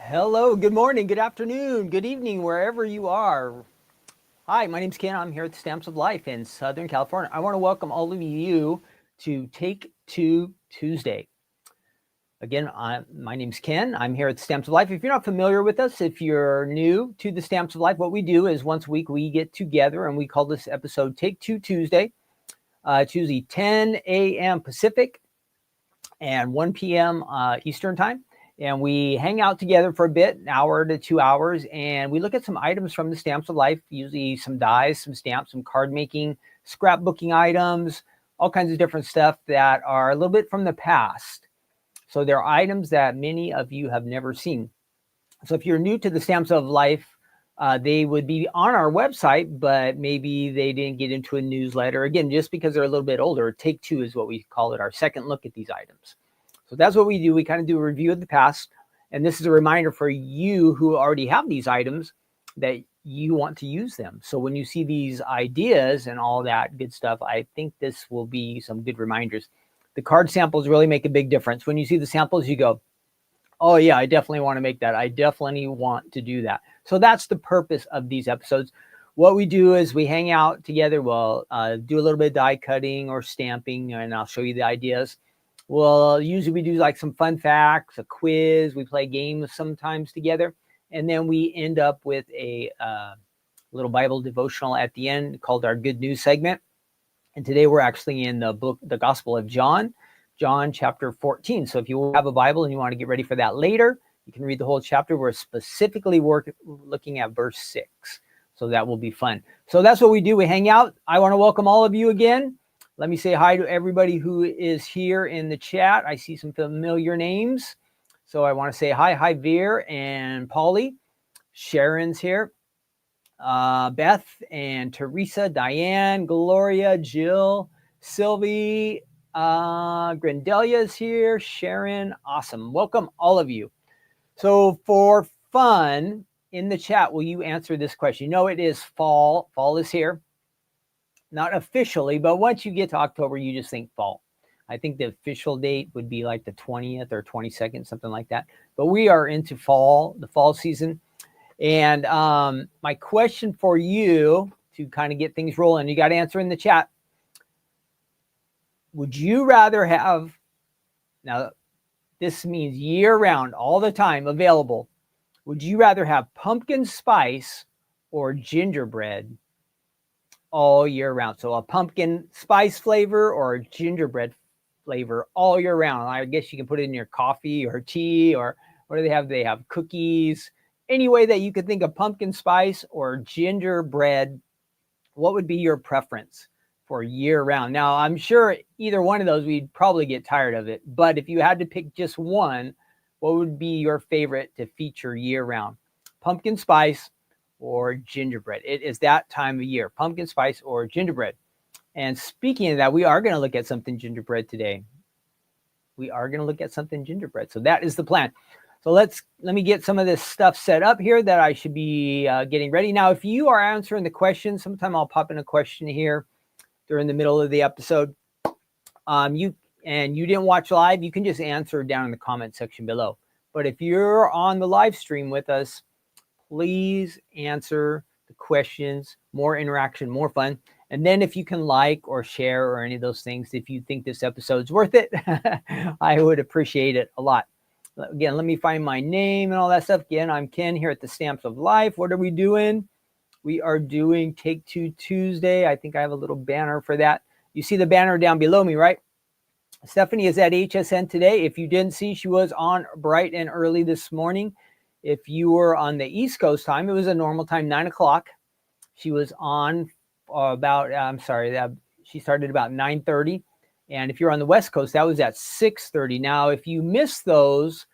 Hello, good morning, good afternoon, good evening, wherever you are. Hi, my name's Ken. I'm here at the Stamps of Life in Southern California. I want to welcome all of you to Take Two Tuesday. Again, my name's Ken. I'm here at the Stamps of Life. If you're not familiar with us, if you're new to the Stamps of Life, what we do is once a week we get together and we call this episode Take Two Tuesday. It's usually 10 a.m. Pacific and 1 p.m. Eastern time. And we hang out together for a bit, an hour to 2 hours, and we look at some items from the Stamps of Life, usually some dies, some stamps, some card making, scrapbooking items, all kinds of different stuff that are a little bit from the past. So they're items that many of you have never seen. So if you're new to the Stamps of Life, they would be on our website, but maybe they didn't get into a newsletter. Again, just because they're a little bit older, Take Two is what we call it, our second look at these items. So that's what we do. We kind of do a review of the past. And this is a reminder for you who already have these items that you want to use them. So when you see these ideas and all that good stuff, I think this will be some good reminders. The card samples really make a big difference. When you see the samples, you go, oh yeah, I definitely want to make that. I definitely want to do that. So that's the purpose of these episodes. What we do is we hang out together. We'll do a little bit of die cutting or stamping, and I'll show you the ideas. Well, usually we do like some fun facts, a quiz. We play games sometimes together. And then we end up with a little Bible devotional at the end called our Good News segment. And today we're actually in the book, the Gospel of John, John chapter 14. So if you have a Bible and you want to get ready for that later, you can read the whole chapter. We're specifically looking at verse 6. So that will be fun. So that's what we do. We hang out. I want to welcome all of you again. Let me say hi to everybody who is here in the chat. I see some familiar names. So I want to say hi. Hi, Veer and Polly. Sharon's here. Beth and Teresa, Diane, Gloria, Jill, Sylvie, Grendelia's here. Sharon, awesome. Welcome, all of you. So for fun, in the chat, will you answer this question? You know, it is fall. Fall is here. Not officially, but once you get to October, you just think fall. I think the official date would be like the 20th or 22nd, something like that. But we are into fall, the fall season. And my question for you to kind of get things rolling, you got to answer in the chat. Would you rather have, now this means year round, all the time available. Would you rather have pumpkin spice or gingerbread all year round? So a pumpkin spice flavor or a gingerbread flavor all year round. I guess you can put it in your coffee or tea, or what do they have? They have cookies. Any way that you could think of pumpkin spice or gingerbread, what would be your preference for year round? Now, I'm sure either one of those, we'd probably get tired of it. But if you had to pick just one, what would be your favorite to feature year round? Pumpkin spice or gingerbread? It is that time of year, pumpkin spice or gingerbread. And speaking of that, we are going to look at something gingerbread today. We are going to look at something gingerbread. So that is the plan. So let me get some of this stuff set up here that I should be getting ready. Now, if you are answering the question, sometime I'll pop in a question here during the middle of the episode. You didn't watch live, you can just answer down in the comment section below. But if you're on the live stream with us, please answer the questions, more interaction, more fun. And then if you can like or share or any of those things, if you think this episode's worth it, I would appreciate it a lot. Again, let me find my name and all that stuff. Again, I'm Ken here at the Stamps of Life. What are we doing? We are doing Take Two Tuesday. I think I have a little banner for that. You see the banner down below me, right? Stephanie is at HSN today. If you didn't see, she was on bright and early this morning. If you were on the East Coast time, it was a normal time, 9 o'clock. She was on she started about 9:30. And if you're on the West Coast, that was at 6:30. Now, if you missed the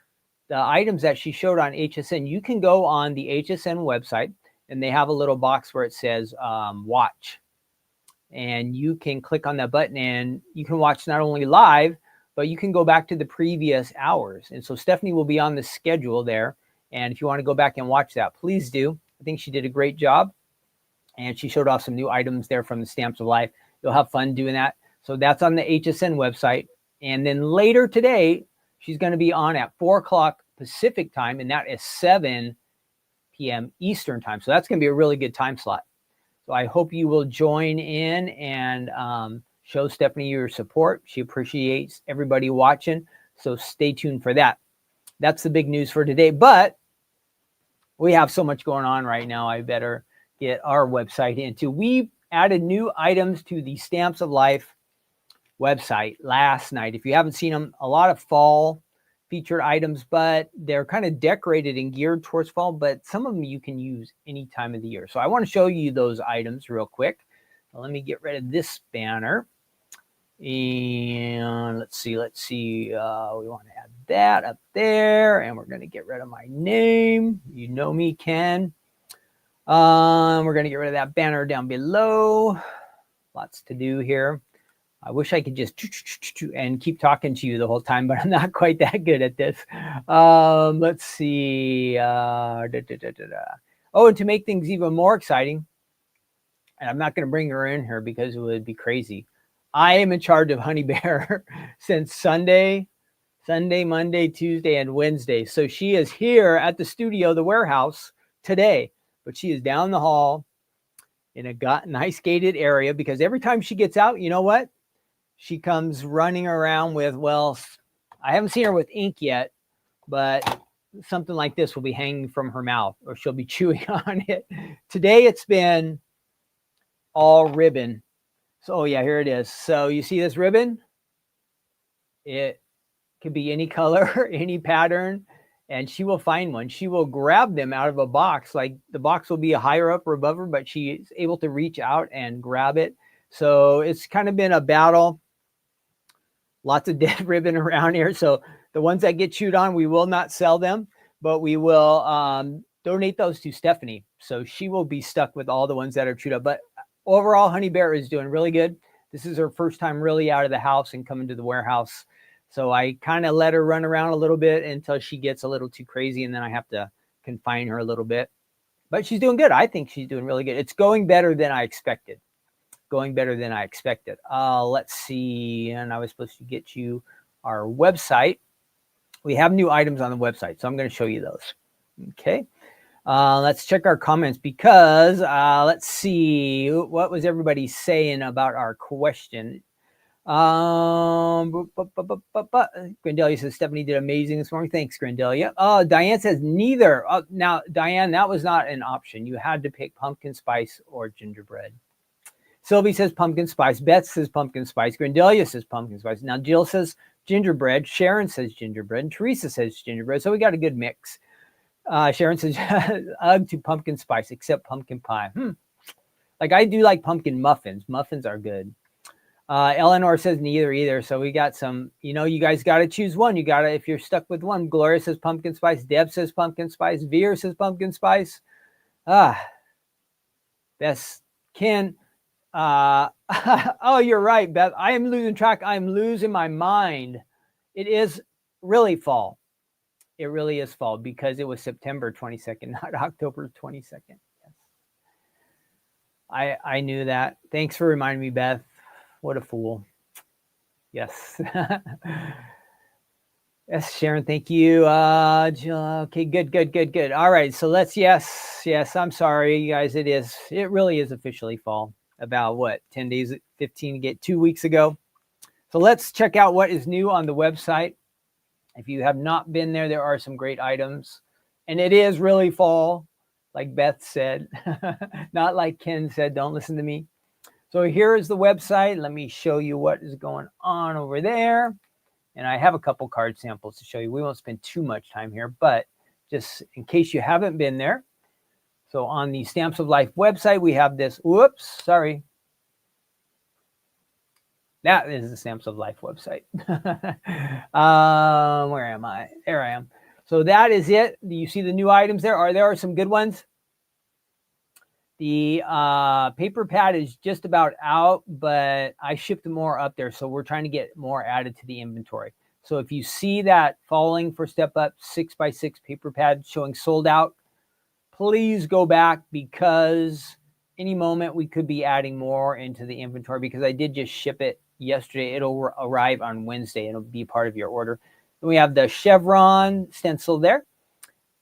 items that she showed on HSN, you can go on the HSN website, and they have a little box where it says watch. And you can click on that button, and you can watch not only live, but you can go back to the previous hours. And so Stephanie will be on the schedule there. And if you want to go back and watch that, please do. I think she did a great job. And she showed off some new items there from the Stamps of Life. You'll have fun doing that. So that's on the HSN website. And then later today, she's going to be on at 4 o'clock Pacific time, and that is 7 p.m. Eastern time. So that's going to be a really good time slot. So I hope you will join in and show Stephanie your support. She appreciates everybody watching. So stay tuned for that. That's the big news for today. But we have so much going on right now. I better get our website into. We added new items to the Stamps of Life website last night. If you haven't seen them, a lot of fall featured items, but they're kind of decorated and geared towards fall, but some of them you can use any time of the year. So I want to show you those items real quick. So let me get rid of this banner. And let's see. We want to add that up there, and we're going to get rid of my name. You know me, Ken. We're going to get rid of that banner down below. Lots to do here. I wish I could just and keep talking to you the whole time, but I'm not quite that good at this. Let's see. Oh, and to make things even more exciting, and I'm not going to bring her in here because it would be crazy. I am in charge of Honey Bear since Sunday, Monday, Tuesday, and Wednesday. So she is here at the studio, the warehouse today, but she is down the hall in a nice gated area because every time she gets out, you know what? She comes running around with, well, I haven't seen her with ink yet, but something like this will be hanging from her mouth or she'll be chewing on it. Today it's been all ribbon. So yeah, here it is. So you see this ribbon? It could be any color, any pattern, and she will find one. She will grab them out of a box. Like the box will be higher up or above her, but she is able to reach out and grab it. So it's kind of been a battle. Lots of dead ribbon around here. So the ones that get chewed on, we will not sell them, but we will donate those to Stephanie. So she will be stuck with all the ones that are chewed up. But overall, Honey Bear is doing really good. This is her first time really out of the house and coming to the warehouse. So I kind of let her run around a little bit until she gets a little too crazy, and then I have to confine her a little bit. But she's doing good. I think she's doing really good. It's going better than I expected. Let's see. And I was supposed to get you our website. We have new items on the website, so I'm going to show you those. Okay. Let's check our comments because let's see. What was everybody saying about our question? Grandelia says Stephanie did amazing this morning. Thanks, Grandelia. Oh, Diane says neither. Now, Diane, that was not an option. You had to pick pumpkin spice or gingerbread. Sylvie says pumpkin spice. Beth says pumpkin spice. Grandelia says pumpkin spice. Now, Jill says gingerbread. Sharon says gingerbread. And Teresa says gingerbread. So we got a good mix. Sharon says ugh to pumpkin spice, except pumpkin pie. Like I do like pumpkin muffins. Muffins are good. Eleanor says neither either. So we got some, you guys got to choose one. You got to, if you're stuck with one. Gloria says pumpkin spice. Deb says pumpkin spice. Veer says pumpkin spice. Beth, Ken. Oh, you're right, Beth. I am losing track. I'm losing my mind. It is really fall. It really is fall because it was September 22nd, not October 22nd. Yes. I knew that. Thanks for reminding me, Beth. What a fool. Yes. Yes, Sharon, thank you. Okay, good. All right, so let's, yes, I'm sorry, you guys. It really is officially fall. About what, 10 days, 15, get 2 weeks ago. So let's check out what is new on the website. If you have not been there, there are some great items. And it is really fall, like Beth said, not like Ken said, don't listen to me. So here is the website. Let me show you what is going on over there. And I have a couple card samples to show you. We won't spend too much time here, but just in case you haven't been there. So on the Stamps of Life website, we have this. Whoops, sorry. That is the Stamps of Life website. Where am I? There I am. So that is it. You see the new items there? There are some good ones. The paper pad is just about out, but I shipped more up there. So we're trying to get more added to the inventory. So if you see that Falling for Step Up 6x6 paper pad showing sold out, please go back because any moment we could be adding more into the inventory because I did just ship it yesterday. It'll arrive on Wednesday. It'll be part of your order. Then we have the Chevron stencil there.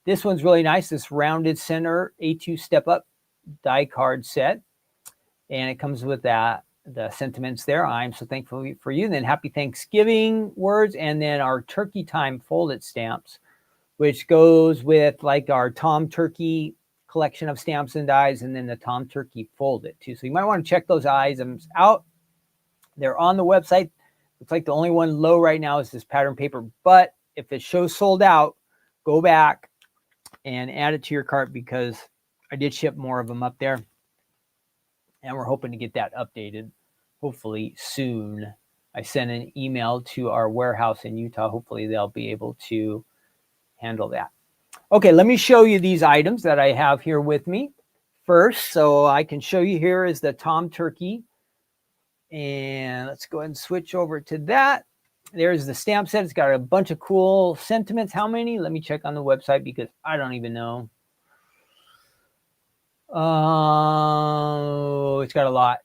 This one's really nice. This rounded center A2 step up die card set. And it comes with the sentiments there. I'm so thankful for you. And then happy Thanksgiving words. And then our turkey time folded stamps, which goes with like our Tom Turkey collection of stamps and dies, and then the Tom Turkey folded too. So you might want to check those items out. They're on the website. Looks like the only one low right now is this pattern paper, but if it shows sold out, go back and add it to your cart, because I did ship more of them up there, and we're hoping to get that updated hopefully soon. I sent an email to our warehouse in Utah. Hopefully they'll be able to handle that. Okay, let me show you these items that I have here with me first. So I can show you, here is the Tom Turkey. And let's go ahead and switch over to that. There's the stamp set. It's got a bunch of cool sentiments. How many? Let me check on the website, because I don't even know. Oh, it's got a lot.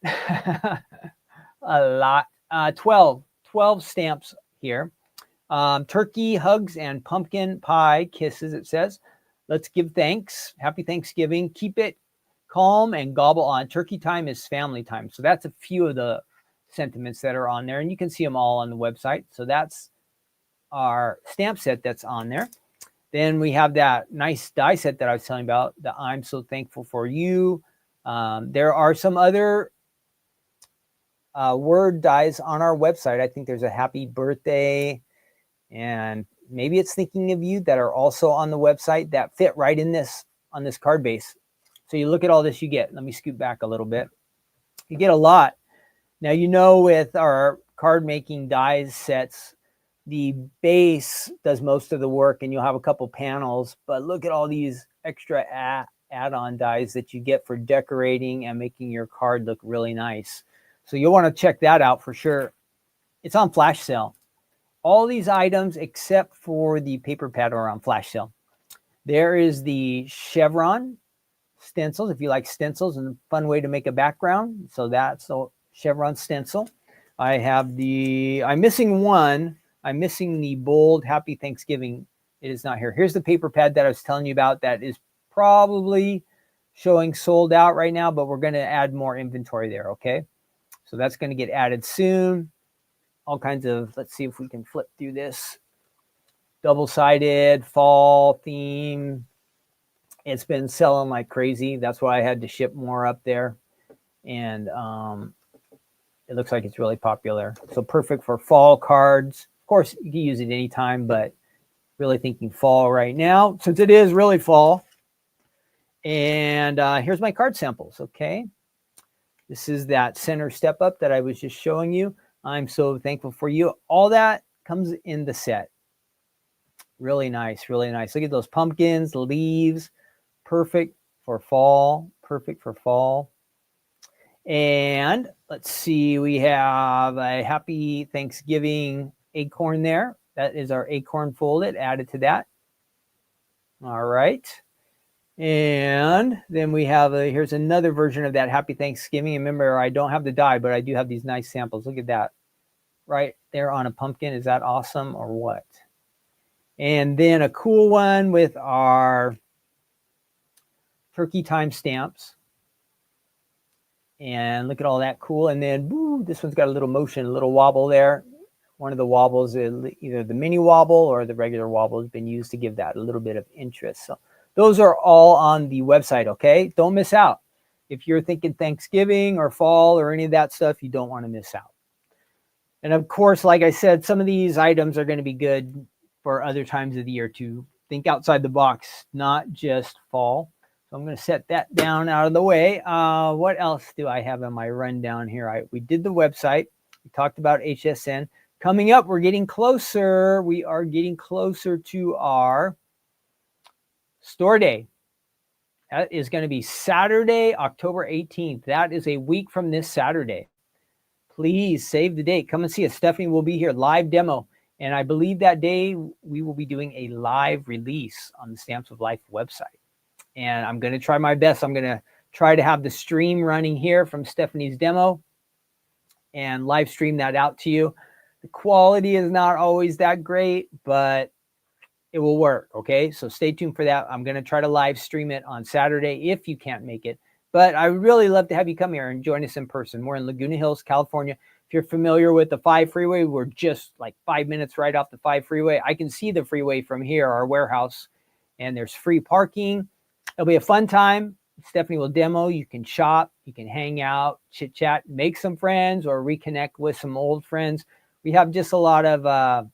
A lot. 12 stamps here. Turkey hugs and pumpkin pie kisses, it says. Let's give thanks. Happy Thanksgiving. Keep it calm and gobble on. Turkey time is family time. So that's a few of the sentiments that are on there, and you can see them all on the website. So that's our stamp set that's on there. Then we have that nice die set that I was telling about, the I'm so thankful for you. There are some other word dies on our website. I think there's a happy birthday, and maybe it's thinking of you, that are also on the website that fit right in this, on this card base. So you look at all this you get. Let me scoot back a little bit. You get a lot. Now, you know, with our card making dies sets, the base does most of the work, and you'll have a couple panels, but look at all these extra add-on dies that you get for decorating and making your card look really nice. So you'll want to check that out for sure. It's on flash sale. All these items except for the paper pad are on flash sale. There is the Chevron stencils, if you like stencils and a fun way to make a background. So that's a Chevron stencil. I have I'm missing one. I'm missing the bold Happy Thanksgiving. It is not here. Here's the paper pad that I was telling you about that is probably showing sold out right now, but we're going to add more inventory there, okay? So that's going to get added soon. All kinds of, let's see if we can flip through this. Double-sided, fall theme. It's been selling like crazy. That's why I had to ship more up there. And it looks like it's really popular. So perfect for fall cards. Of course, you can use it anytime, but really thinking fall right now, since it is really fall. And here's my card samples, okay? This is that center step up that I was just showing you. I'm so thankful for you. All that comes in the set. Really nice, really nice. Look at those pumpkins, the leaves. Perfect for fall. Perfect for fall. And let's see, we have a Happy Thanksgiving acorn there. That is our acorn folded, added to that. All right. And then we have here's another version of that Happy Thanksgiving. Remember, I don't have the die, but I do have these nice samples. Look at that. Right there on a pumpkin. Is that awesome or what? And then a cool one with our turkey time stamps. And look at all that cool. And then woo, this one's got a little motion, a little wobble there. One of the wobbles, either the mini wobble or the regular wobble, has been used to give that a little bit of interest. So those are all on the website, okay? Don't miss out. If you're thinking Thanksgiving or fall or any of that stuff, you don't want to miss out. And of course, like I said, some of these items are going to be good for other times of the year to think outside the box, not just fall. So I'm going to set that down out of the way. What else do I have on my rundown here? We did the website. We talked about HSN. Coming up, we're getting closer. We are getting closer to our store day. That is going to be Saturday, October 18th. That is a week from this Saturday. Please save the date. Come and see us. Stephanie will be here, live demo. And I believe that day we will be doing a live release on the Stamps of Life website. And I'm going to try my best. I'm going to try to have the stream running here from Stephanie's demo and live stream that out to you. The quality is not always that great, but it will work. Okay, so stay tuned for that. I'm going to try to live stream it on Saturday if you can't make it. But I would really love to have you come here and join us in person. We're in Laguna Hills, California. If you're familiar with the 5 freeway, we're just like 5 minutes right off the 5 freeway. I can see the freeway from here, our warehouse, and there's free parking. It'll be a fun time. Stephanie will demo. You can shop, you can hang out, chit chat, make some friends, or reconnect with some old friends. We have just a lot of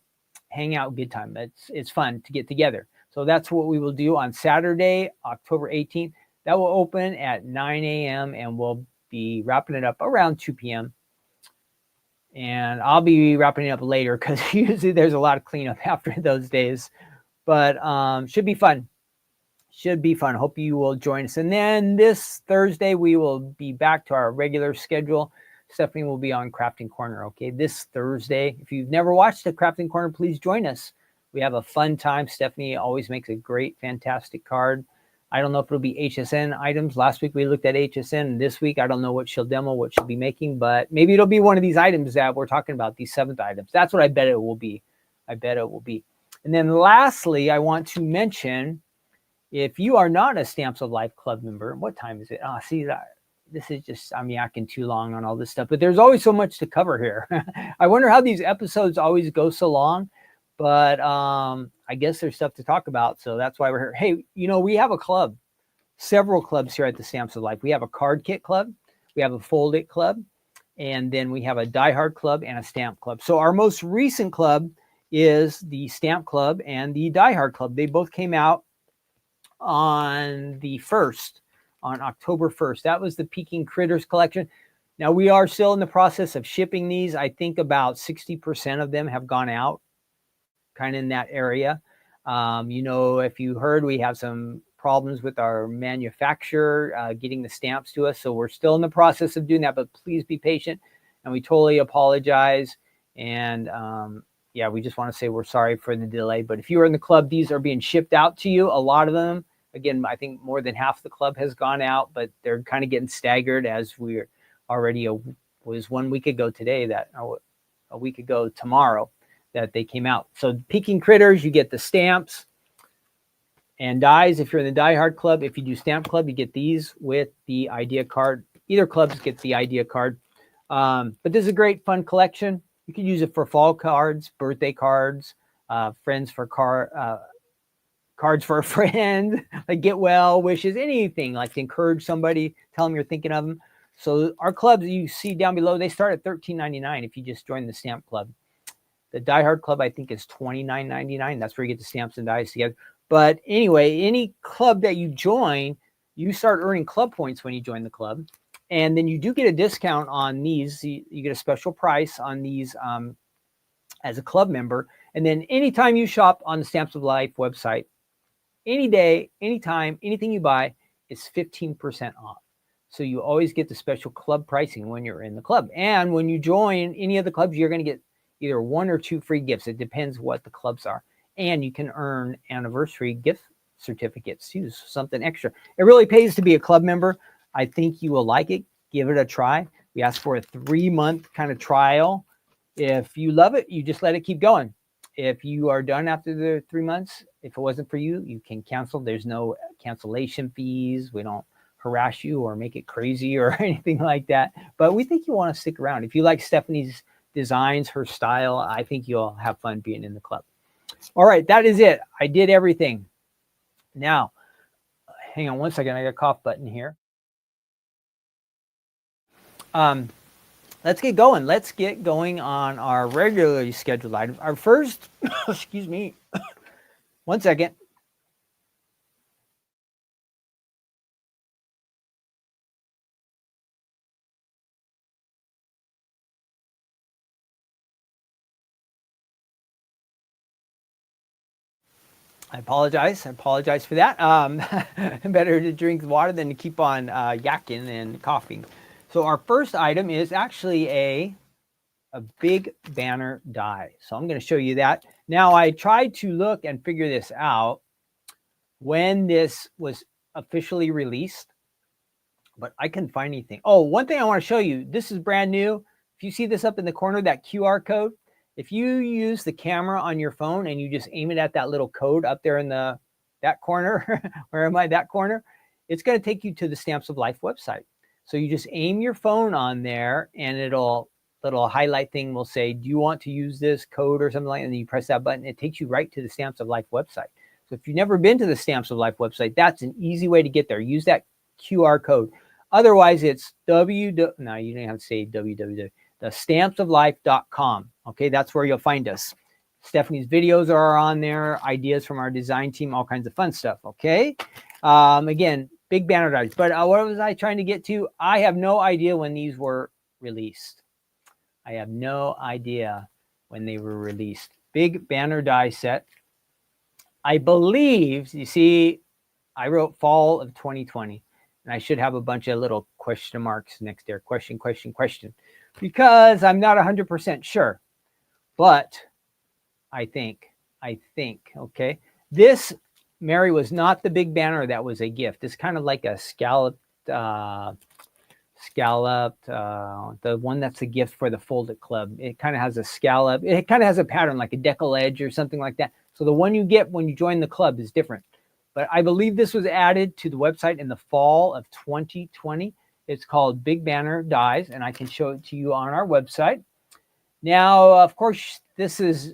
hang out, good time. It's fun to get together. So that's what we will do on Saturday, October 18th. That will open at 9 a.m. and we'll be wrapping it up around 2 p.m. And I'll be wrapping it up later because usually there's a lot of cleanup after those days. But should be fun. Should be fun. Hope you will join us. And then this Thursday, we will be back to our regular schedule. Stephanie will be on Crafting Corner, okay, this Thursday. If you've never watched the Crafting Corner, please join us. We have a fun time. Stephanie always makes a great, fantastic card. I don't know if it'll be HSN items. Last week we looked at HSN. This week, I don't know what she'll demo, what she'll be making, but maybe it'll be one of these items that we're talking about, these 7th items. That's what I bet it will be. I bet it will be. And then lastly, I want to mention, if you are not a Stamps of Life Club member, what time is it? See that. This is just, I'm yakking too long on all this stuff, but there's always so much to cover here. I wonder how these episodes always go so long, but I guess there's stuff to talk about. So that's why we're here. Hey, we have a club, several clubs here at the Stamps of Life. We have a card kit club. We have a fold it club. And then we have a Die Hard club and a stamp club. So our most recent club is the stamp club and the Die Hard club. They both came out on the 1st. On October 1st. That was the Peking Critters collection. Now, we are still in the process of shipping these. I think about 60% of them have gone out, kind of in that area. If you heard, we have some problems with our manufacturer getting the stamps to us. So we're still in the process of doing that, but please be patient. And we totally apologize. And we just want to say we're sorry for the delay. But if you are in the club, these are being shipped out to you. A lot of them. Again, I think more than half the club has gone out, but they're kind of getting staggered as we're already, was 1 week ago today, a week ago tomorrow that they came out. So Peking Critters, you get the stamps and dies. If you're in the Die Hard club, if you do stamp club, you get these with the idea card. Either clubs get the idea card. But this is a great fun collection. You can use it for fall cards, birthday cards, friends for cards for a friend, like get well wishes, anything like to encourage somebody, tell them you're thinking of them. So our clubs you see down below, they start at $13.99 if you just join the stamp club. The Die Hard club, I think, is $29.99. That's where you get the stamps and dies together. But anyway, any club that you join, you start earning club points when you join the club. And then you do get a discount on these. You get a special price on these as a club member. And then anytime you shop on the Stamps of Life website, any day, anytime, anything you buy is 15% off. So you always get the special club pricing when you're in the club. And when you join any of the clubs, you're going to get either 1 or 2 free gifts. It depends what the clubs are. And you can earn anniversary gift certificates too, so something extra. It really pays to be a club member. I think you will like it. Give it a try. We ask for a 3-month kind of trial. If you love it, you just let it keep going. If you are done after the 3 months, if it wasn't for you, you can cancel. There's no cancellation fees. We don't harass you or make it crazy or anything like that. But we think you want to stick around. If you like Stephanie's designs, her style, I think you'll have fun being in the club. All right, that is it. I did everything. Now, hang on one second. I got a cough button here. Let's get going. Let's get going on our regularly scheduled items. Our first, excuse me, one second. I apologize. I apologize for that. Better to drink water than to keep on yakking and coughing. So our first item is actually a big banner die. So I'm going to show you that. Now, I tried to look and figure this out when this was officially released, but I couldn't find anything. Oh, one thing I want to show you. This is brand new. If you see this up in the corner, that QR code, If you use the camera on your phone and you just aim it at that little code up there in that corner, where am I, that corner, it's going to take you to the Stamps of Life website. So you just aim your phone on there and little highlight thing will say, do you want to use this code or something like that? And then you press that button. It takes you right to the Stamps of Life website. So if you've never been to the Stamps of Life website, that's an easy way to get there. Use that QR code. Otherwise, it's no, you don't have to say www. The stampsoflife.com. Okay, that's where you'll find us. Stephanie's videos are on there, ideas from our design team, all kinds of fun stuff. Okay, again, big banner dies. But what was I trying to get to? I have no idea when these were released. I have no idea when they were released. Big banner die set. I believe, you see, I wrote fall of 2020, and I should have a bunch of little question marks next there. Question, because I'm not 100% sure, but I think, okay. This, Mary, was not the big banner that was a gift. It's kind of like a scalloped, the one that's a gift for the Fold It Club. It kind of has a scallop. It kind of has a pattern like a decal edge or something like that. So the one you get when you join the club is different. But I believe this was added to the website in the fall of 2020. It's called Big Banner Dies, and I can show it to you on our website. Now, of course, this is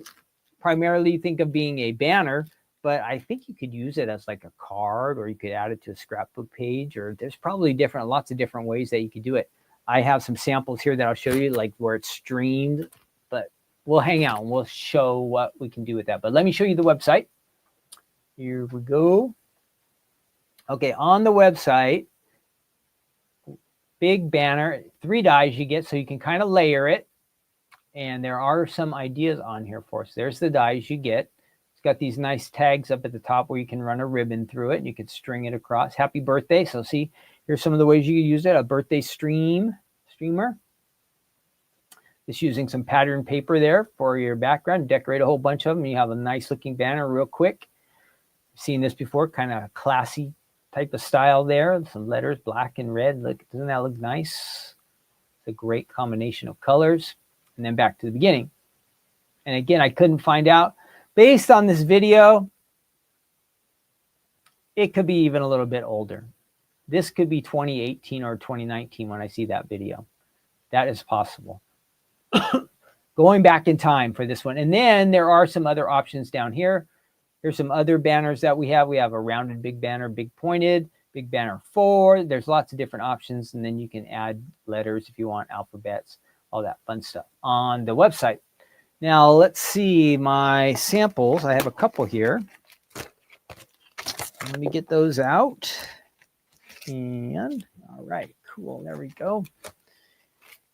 primarily think of being a banner, but I think you could use it as like a card, or you could add it to a scrapbook page, or there's probably lots of different ways that you could do it. I have some samples here that I'll show you, like where it's streamed, but we'll hang out and we'll show what we can do with that. But let me show you the website. Here we go. Okay, on the website, big banner, 3 dies you get, so you can kind of layer it. And there are some ideas on here for us. There's the dies you get. It's got these nice tags up at the top where you can run a ribbon through it and you can string it across. Happy birthday. So see, here's some of the ways you can use it. A birthday streamer. Just using some pattern paper there for your background. Decorate a whole bunch of them. You have a nice looking banner real quick. Seen this before, kind of classy type of style there. Some letters, black and red. Look, doesn't that look nice? It's a great combination of colors. And then back to the beginning. And again, I couldn't find out. Based on this video, it could be even a little bit older. This could be 2018 or 2019 when I see that video. That is possible. Going back in time for this one. And then there are some other options down here. Here's some other banners that we have. We have a rounded big banner, big pointed, big banner 4. There's lots of different options. And then you can add letters if you want, alphabets, all that fun stuff on the website. Now, let's see my samples. I have a couple here. Let me get those out. And, all right, cool. There we go.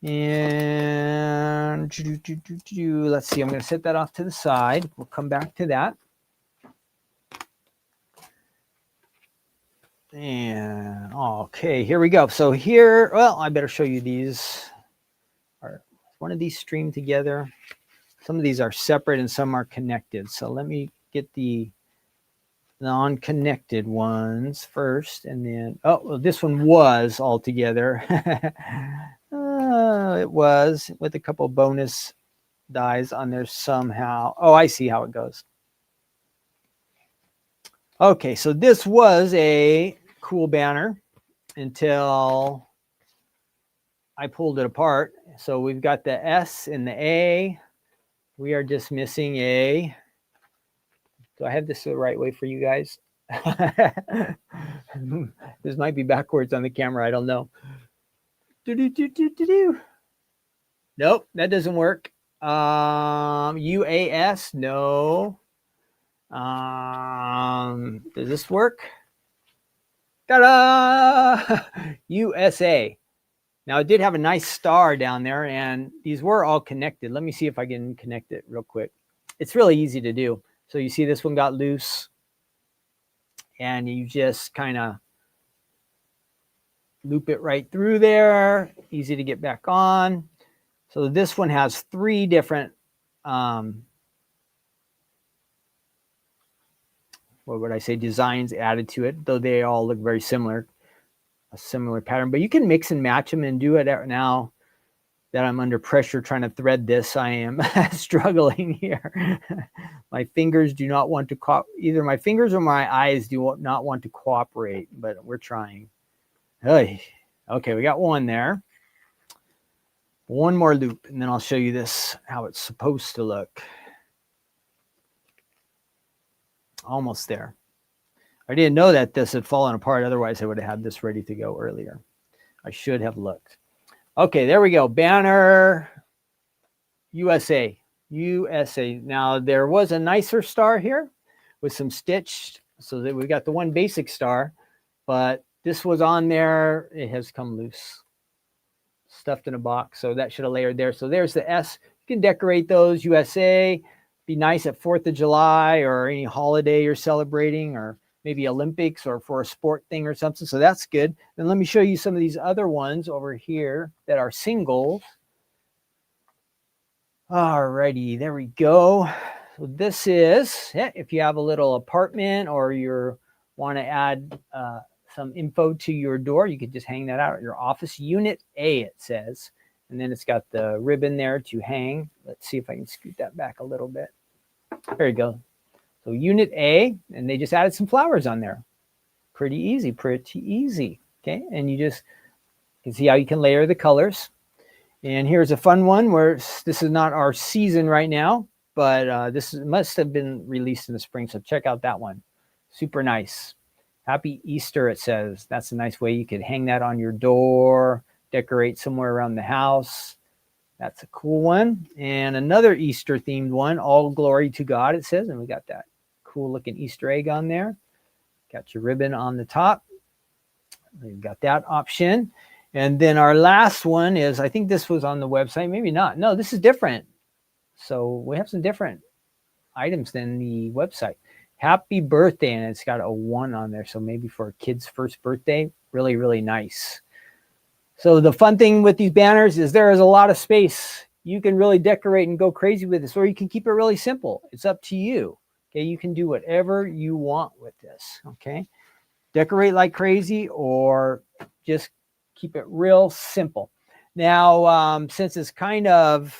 And let's see. I'm going to set that off to the side. We'll come back to that. And okay, here we go. So here, well, I better show you these. One of these streamed together. Some of these are separate and some are connected. So let me get the non-connected ones first, and then well, this one was all together. It was with a couple bonus dies on there somehow. Oh, I see how it goes. Okay, so this was a cool banner until I pulled it apart. So we've got the S and the A. We are just missing a. Do I have this the right way for you guys? This might be backwards on the camera. I don't know. Nope, that doesn't work. UAS, no. Does this work? Ta-da! USA. Now, it did have a nice star down there, and these were all connected. Let me see if I can connect it real quick. It's really easy to do. So you see this one got loose, and you just kind of loop it right through there. Easy to get back on. So this one has 3 different, what would I say, designs added to it, though they all look very similar. A similar pattern, but you can mix and match them and do it now. that I'm under pressure trying to thread this. I am struggling here. My fingers do not want to either my fingers or my eyes do not want to cooperate, but we're trying. Hey. Okay, we got one there. One more loop, and then I'll show you this, how it's supposed to look. Almost there. I didn't know that this had fallen apart. Otherwise, I would have had this ready to go earlier. I should have looked. Okay, there we go. Banner USA. USA. Now, there was a nicer star here with some stitched, so that we got the one basic star, but this was on there. It has come loose, stuffed in a box, so that should have layered there. So there's the S. You can decorate those, USA. Be nice at 4th of July or any holiday you're celebrating, or maybe Olympics or for a sport thing or something. So that's good. Then let me show you some of these other ones over here that are singles. Alrighty, there we go. So this is, if you have a little apartment or you want to add some info to your door, you could just hang that out at your office. Unit A, it says. And then it's got the ribbon there to hang. Let's see if I can scoot that back a little bit. There you go. So Unit A, and they just added some flowers on there. Pretty easy, pretty easy. Okay, and you can see how you can layer the colors. And here's a fun one where this is not our season right now, but must have been released in the spring. So check out that one. Super nice. Happy Easter, it says. That's a nice way you could hang that on your door, decorate somewhere around the house. That's a cool one. And another Easter themed one, All Glory to God, it says. And we got that cool looking Easter egg on there. Got your ribbon on the top. We've got that option. And then our last one is, I think this was on the website, maybe not. No, this is different. So we have some different items than the website. Happy birthday, and it's got a 1 on there. So maybe for a kid's first birthday, really, really nice. So the fun thing with these banners is there is a lot of space. You can really decorate and go crazy with this, or you can keep it really simple. It's up to you. Okay, you can do whatever you want with this. Okay, decorate like crazy, or just keep it real simple. Now, since it's kind of,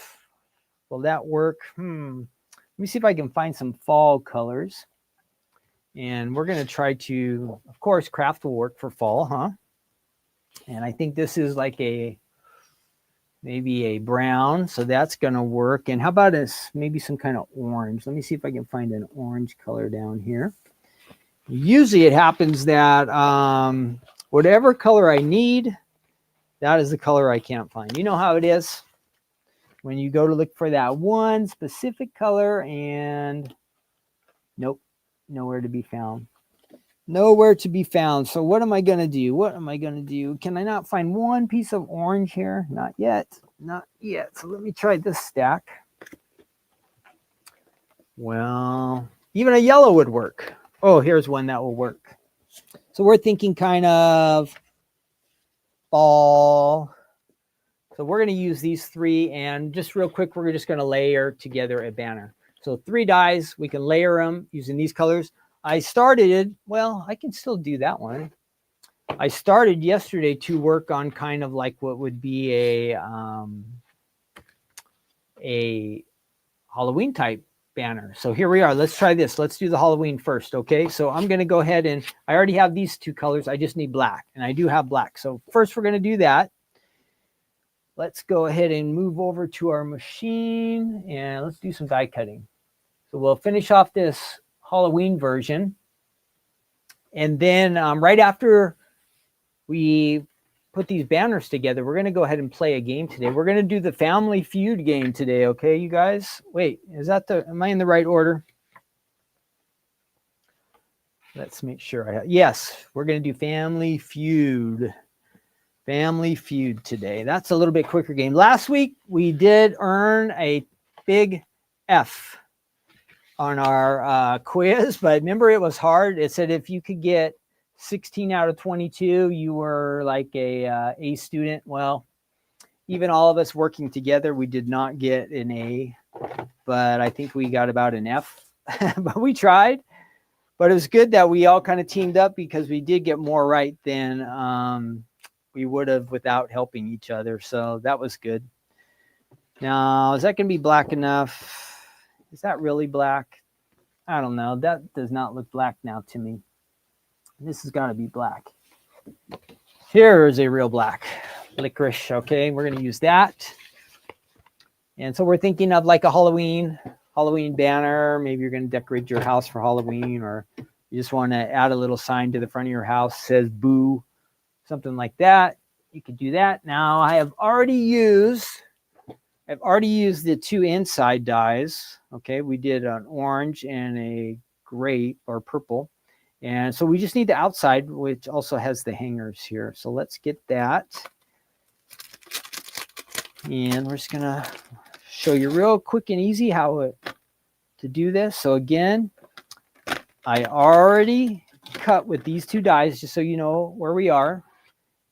will that work? Let me see if I can find some fall colors. And we're going to try to, of course, craft will work for fall, huh? And I think this is like maybe a brown, so that's going to work. And how about maybe some kind of orange? Let me see if I can find an orange color down here. Usually it happens that whatever color I need, that is the color I can't find. You know how it is when you go to look for that one specific color, and nope, nowhere to be found. Nowhere to be found. So what am I going to do? What am I going to do? Can I not find one piece of orange here? Not yet. Not yet. So let me try this stack. Well, even a yellow would work. Oh, here's one that will work. So we're thinking kind of fall. So we're going to use these 3, and just real quick, we're just going to layer together a banner. So 3 dies, we can layer them using these colors. I started, well, I can still do that one. I started yesterday to work on kind of like what would be a Halloween type banner. So here we are. Let's try this. Let's do the Halloween first. Okay. So I'm going to go ahead, and I already have these 2 colors. I just need black, and I do have black. So first we're going to do that. Let's go ahead and move over to our machine, and let's do some die cutting. So we'll finish off this Halloween version. And then right after we put these banners together, we're going to go ahead and play a game today. We're going to do the Family Feud game today. Okay, you guys? Wait, am I in the right order? Let's make sure yes, we're going to do Family Feud. Family Feud today. That's a little bit quicker game. Last week, we did earn a big F on our quiz, but remember, it was hard. It said if you could get 16 out of 22, you were like a student. Well, even all of us working together, we did not get an A, but I think we got about an F. But we tried. But it was good that we all kind of teamed up, because we did get more right than we would have without helping each other. So that was good. Now, is that going to be black enough? Is that really black? I don't know. That does not look black now to me. This has got to be black. Here is a real black licorice. Okay, we're going to use that. And so we're thinking of like a Halloween banner. Maybe you're going to decorate your house for Halloween, or you just want to add a little sign to the front of your house that says boo, something like that. You could do that. Now I have already used the two inside dies. Okay, we did an orange and a grape or purple. And so we just need the outside, which also has the hangers here. So let's get that. And we're just going to show you real quick and easy how to do this. So again, I already cut with these two dies, just so you know where we are.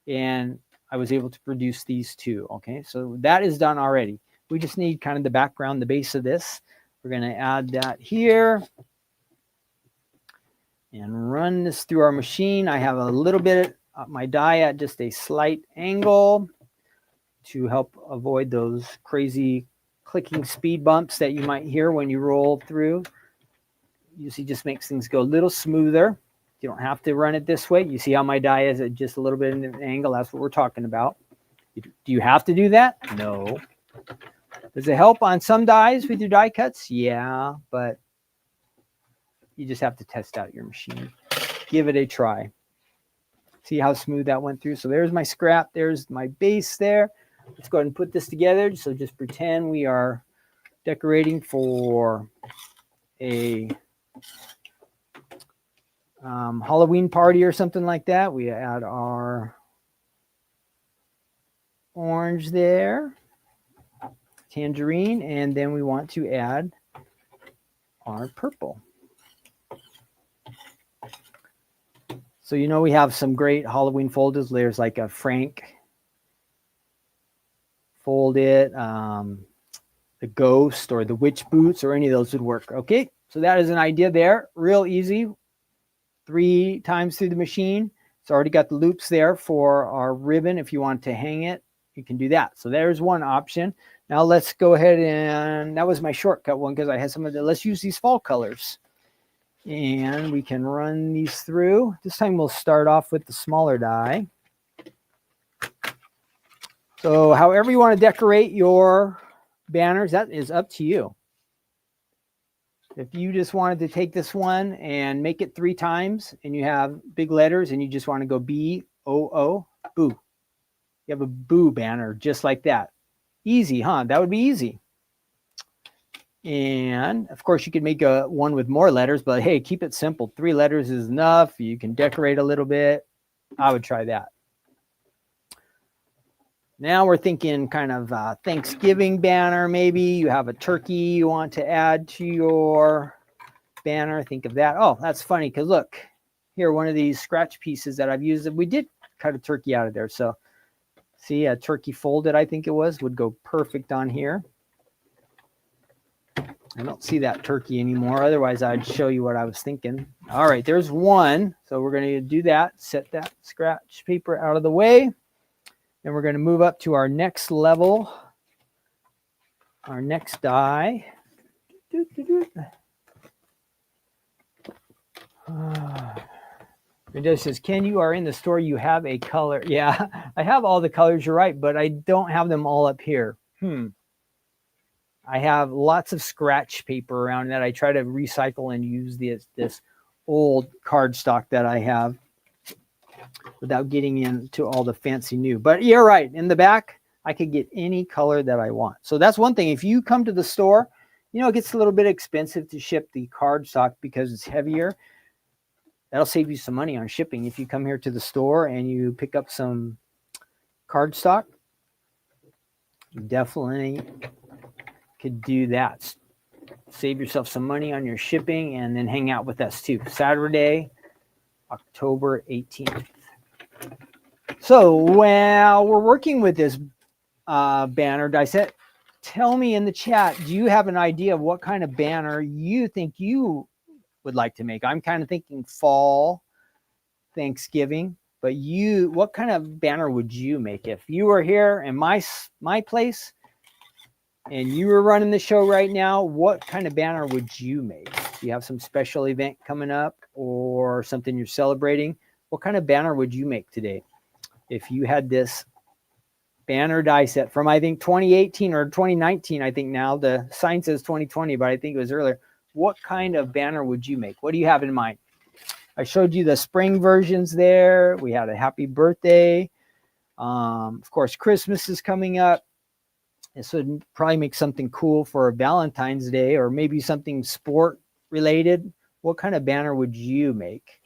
And I was able to produce these two. Okay, so that is done already. We just need kind of the background, the base of this. We're going to add that here and run this through our machine. I have a little bit of my die at just a slight angle to help avoid those crazy clicking speed bumps that you might hear when you roll through. Usually just makes things go a little smoother. You don't have to run it this way. You see how my die is at just a little bit in an angle? That's what we're talking about. Do you have to do that? No. Does it help on some dies with your die cuts? Yeah, but you just have to test out your machine. Give it a try. See how smooth that went through? So there's my scrap. There's my base there. Let's go ahead and put this together. So just pretend we are decorating for a Halloween party or something like that. We add our orange there, tangerine, and then we want to add our purple. So you know we have some great Halloween folders. There's like a Frank fold it, the ghost or the witch boots, or any of those would work. Okay, so that is an idea there. Real easy. 3 times through the machine. It's already got the loops there for our ribbon. If you want to hang it, you can do that. So there's one option. Now let's go ahead, and that was my shortcut one because I had some of the, let's use these fall colors. And we can run these through. This time we'll start off with the smaller die. So however you want to decorate your banners, that is up to you. If you just wanted to take this one and make it 3 times, and you have big letters and you just want to go B-O-O, boo. You have a boo banner just like that. Easy, huh? That would be easy. And of course you could make a one with more letters, but hey, keep it simple. 3 letters is enough. You can decorate a little bit. I would try that. Now we're thinking kind of Thanksgiving banner. Maybe you have a turkey you want to add to your banner. Think of that. Oh, that's funny because look, here, one of these scratch pieces that I've used, we did cut a turkey out of there. So see, a turkey folded, I think it was, would go perfect on here. I don't see that turkey anymore. Otherwise, I'd show you what I was thinking. All right, there's one. So we're going to do that. Set that scratch paper out of the way. And we're going to move up to our next level, our next die. It says, Ken, you are in the store. You have a color. Yeah, I have all the colors. You're right, but I don't have them all up here. I have lots of scratch paper around that I try to recycle and use this old cardstock that I have without getting into all the fancy new. But you're right. In the back, I could get any color that I want. So that's one thing. If you come to the store, you know, it gets a little bit expensive to ship the cardstock because it's heavier. That'll save you some money on shipping. If you come here to the store and you pick up some cardstock, you definitely could do that. Save yourself some money on your shipping and then hang out with us too. Saturday, October 18th. So while we're working with this banner die set, tell me in the chat, do you have an idea of what kind of banner you think you would like to make? I'm kind of thinking fall, Thanksgiving, but what kind of banner would you make if you were here in my place? and you were running the show right now, what kind of banner would you make? Do you have some special event coming up or something you're celebrating? What kind of banner would you make today? If you had this banner die set from, I think, 2018 or 2019, I think now. The sign says 2020, but I think it was earlier. What kind of banner would you make? What do you have in mind? I showed you the spring versions there. We had a happy birthday. Of course, Christmas is coming up. This would probably make something cool for Valentine's Day, or maybe something sport related. What kind of banner would you make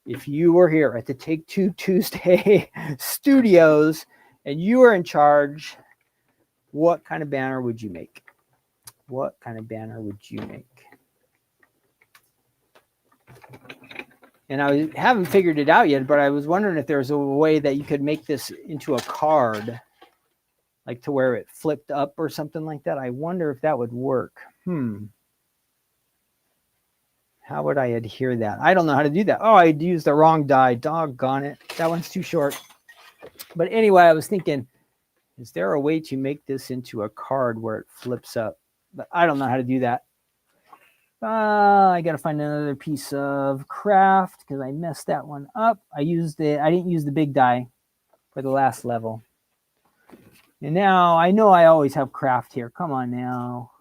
if you were here at the Take Two Tuesday studios and you were in charge? What kind of banner would you make? What kind of banner would you make? And I haven't figured it out yet, but I was wondering if there's a way that you could make this into a card, like to where it flipped up or something like that. I wonder if that would work. How would I adhere that? I don't know how to do that. Oh, I used the wrong die. Doggone it. That one's too short. But anyway, I was thinking, is there a way to make this into a card where it flips up? But I don't know how to do that. I got to find another piece of craft because I messed that one up. I didn't use the big die for the last level. And now I know I always have craft here. Come on now.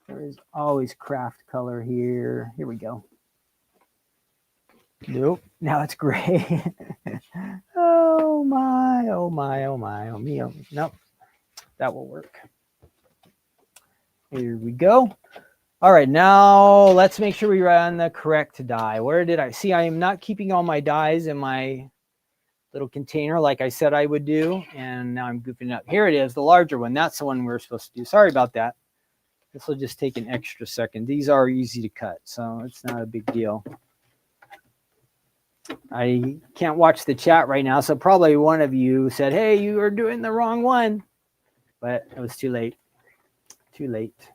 There is always craft color here. Here we go. Nope. Now it's gray. Oh my, oh my, oh my, oh me. Oh. Nope. That will work. Here we go. All right, now let's make sure we run the correct die. Where did I see? I am not keeping all my dies in my little container like I said I would do, and now I'm goofing up. Here it is, the larger one. That's the one we're supposed to do. Sorry about that. This will just take an extra second. These are easy to cut, so it's not a big deal. I can't watch the chat right now, so probably one of you said, hey, you are doing the wrong one. But it was too late. Too late.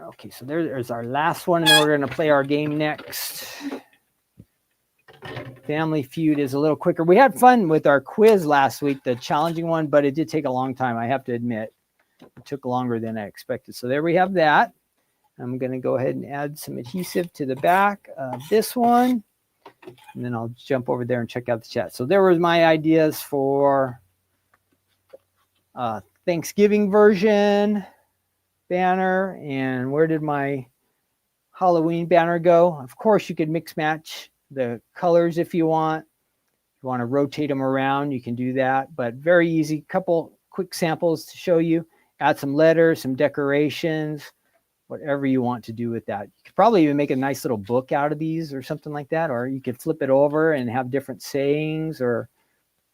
Okay, so there's our last one, and then we're going to play our game next. Family Feud is a little quicker. We had fun with our quiz last week, the challenging one, but it did take a long time, I have to admit. It took longer than I expected. So there we have that. I'm going to go ahead and add some adhesive to the back of this one, and then I'll jump over there and check out the chat. So there were my ideas for Thanksgiving version banner, and where did my Halloween banner go? Of course, you could mix match the colors if you want. If you want to rotate them around, you can do that, but very easy. Couple quick samples to show you. Add some letters, some decorations, whatever you want to do with that. You could probably even make a nice little book out of these or something like that, or you could flip it over and have different sayings or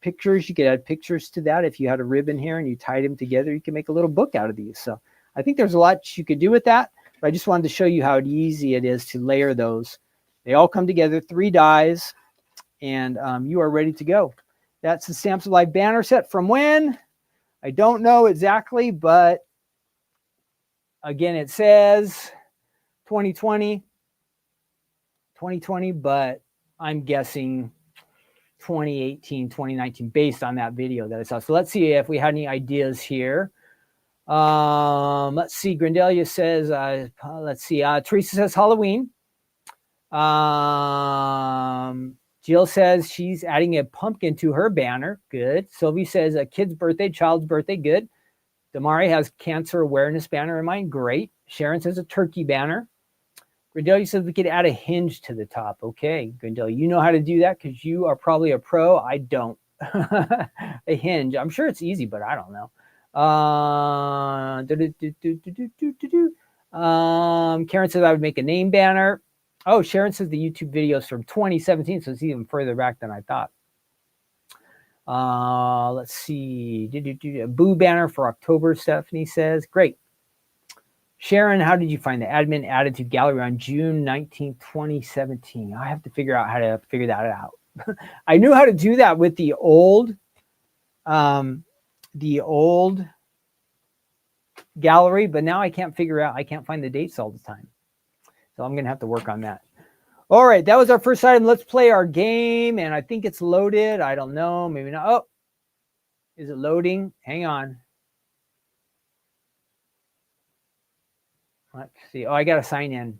pictures. You could add pictures to that. If you had a ribbon here and you tied them together, you can make a little book out of these. So I think there's a lot you could do with that, but I just wanted to show you how easy it is to layer those. They all come together, 3 dies, and you are ready to go. That's the Stamps of Life banner set from when? I don't know exactly, but again, it says 2020, but I'm guessing 2018, 2019, based on that video that I saw. So let's see if we had any ideas here. Let's see. Grindelia says, let's see. Teresa says Halloween. Jill says she's adding a pumpkin to her banner. Good. Sylvie says a kid's birthday, child's birthday. Good. Damari has cancer awareness banner in mind. Great. Sharon says a turkey banner. Grindelia says we could add a hinge to the top. Okay, Grindelia, you know how to do that because you are probably a pro. I don't. A hinge. I'm sure it's easy, but I don't know. Karen says I would make a name banner. Oh, Sharon says the YouTube video is from 2017, so it's even further back than I thought. Let's see. A boo banner for October, Stephanie says. Great. Sharon, how did you find the admin added to gallery on June 19, 2017? I have to figure out how to figure that out. I knew how to do that with the old gallery, but now I can't find the dates all the time. So I'm going to have to work on that. All right, that was our first item. Let's play our game, and I think it's loaded. I don't know, maybe not. Oh, is it loading? Hang on. Let's see. Oh, I got to sign in.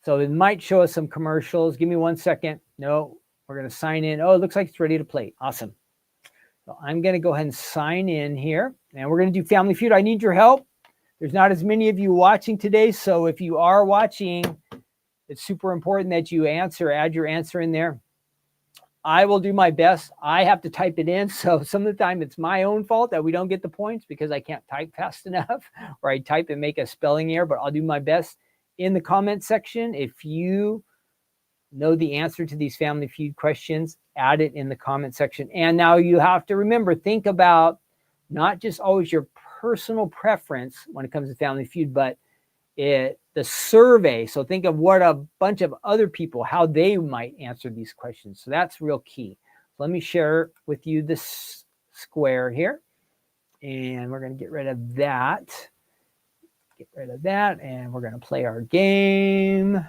So it might show us some commercials. Give me 1 second. No, we're going to sign in. Oh, it looks like it's ready to play. Awesome. So I'm going to go ahead and sign in here. And we're going to do Family Feud. I need your help. There's not as many of you watching today. So if you are watching, it's super important that you add your answer in there. I will do my best. I have to type it in. So some of the time it's my own fault that we don't get the points because I can't type fast enough, or I type and make a spelling error, but I'll do my best. In the comment section, if you know the answer to these Family Feud questions, add it in the comment section. And now you have to remember, think about not just always your personal preference when it comes to Family Feud, but the survey. So think of what a bunch of other people, how they might answer these questions. So that's real key. So let me share with you this square here. And we're going to get rid of that. Get rid of that. And we're going to play our game.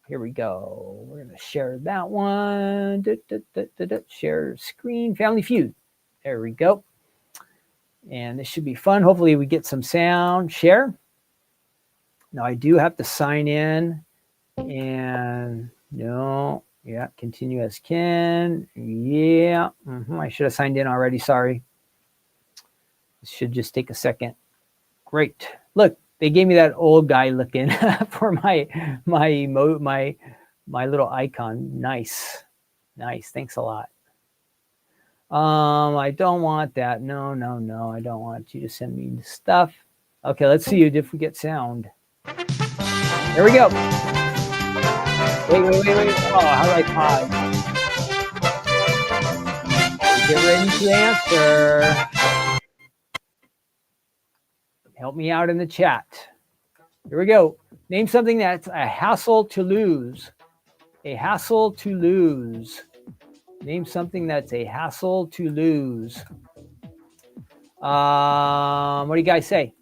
Here we go. We're going to share that one. Share screen. Family Feud. There we go. And this should be fun. Hopefully we get some sound. Share. Now I do have to sign in, and no, yeah, continue as Ken. Yeah, I should have signed in already. Sorry. This should just take a second. Great. Look, they gave me that old guy looking for my little icon. Nice. Thanks a lot. I don't want that. No. I don't want you to send me the stuff. Okay, let's see if we get sound. Here we go. Wait. Oh, how do I pause? Get ready to answer. Help me out in the chat. Here we go. Name something that's a hassle to lose. A hassle to lose. Name something that's a hassle to lose. What do you guys say?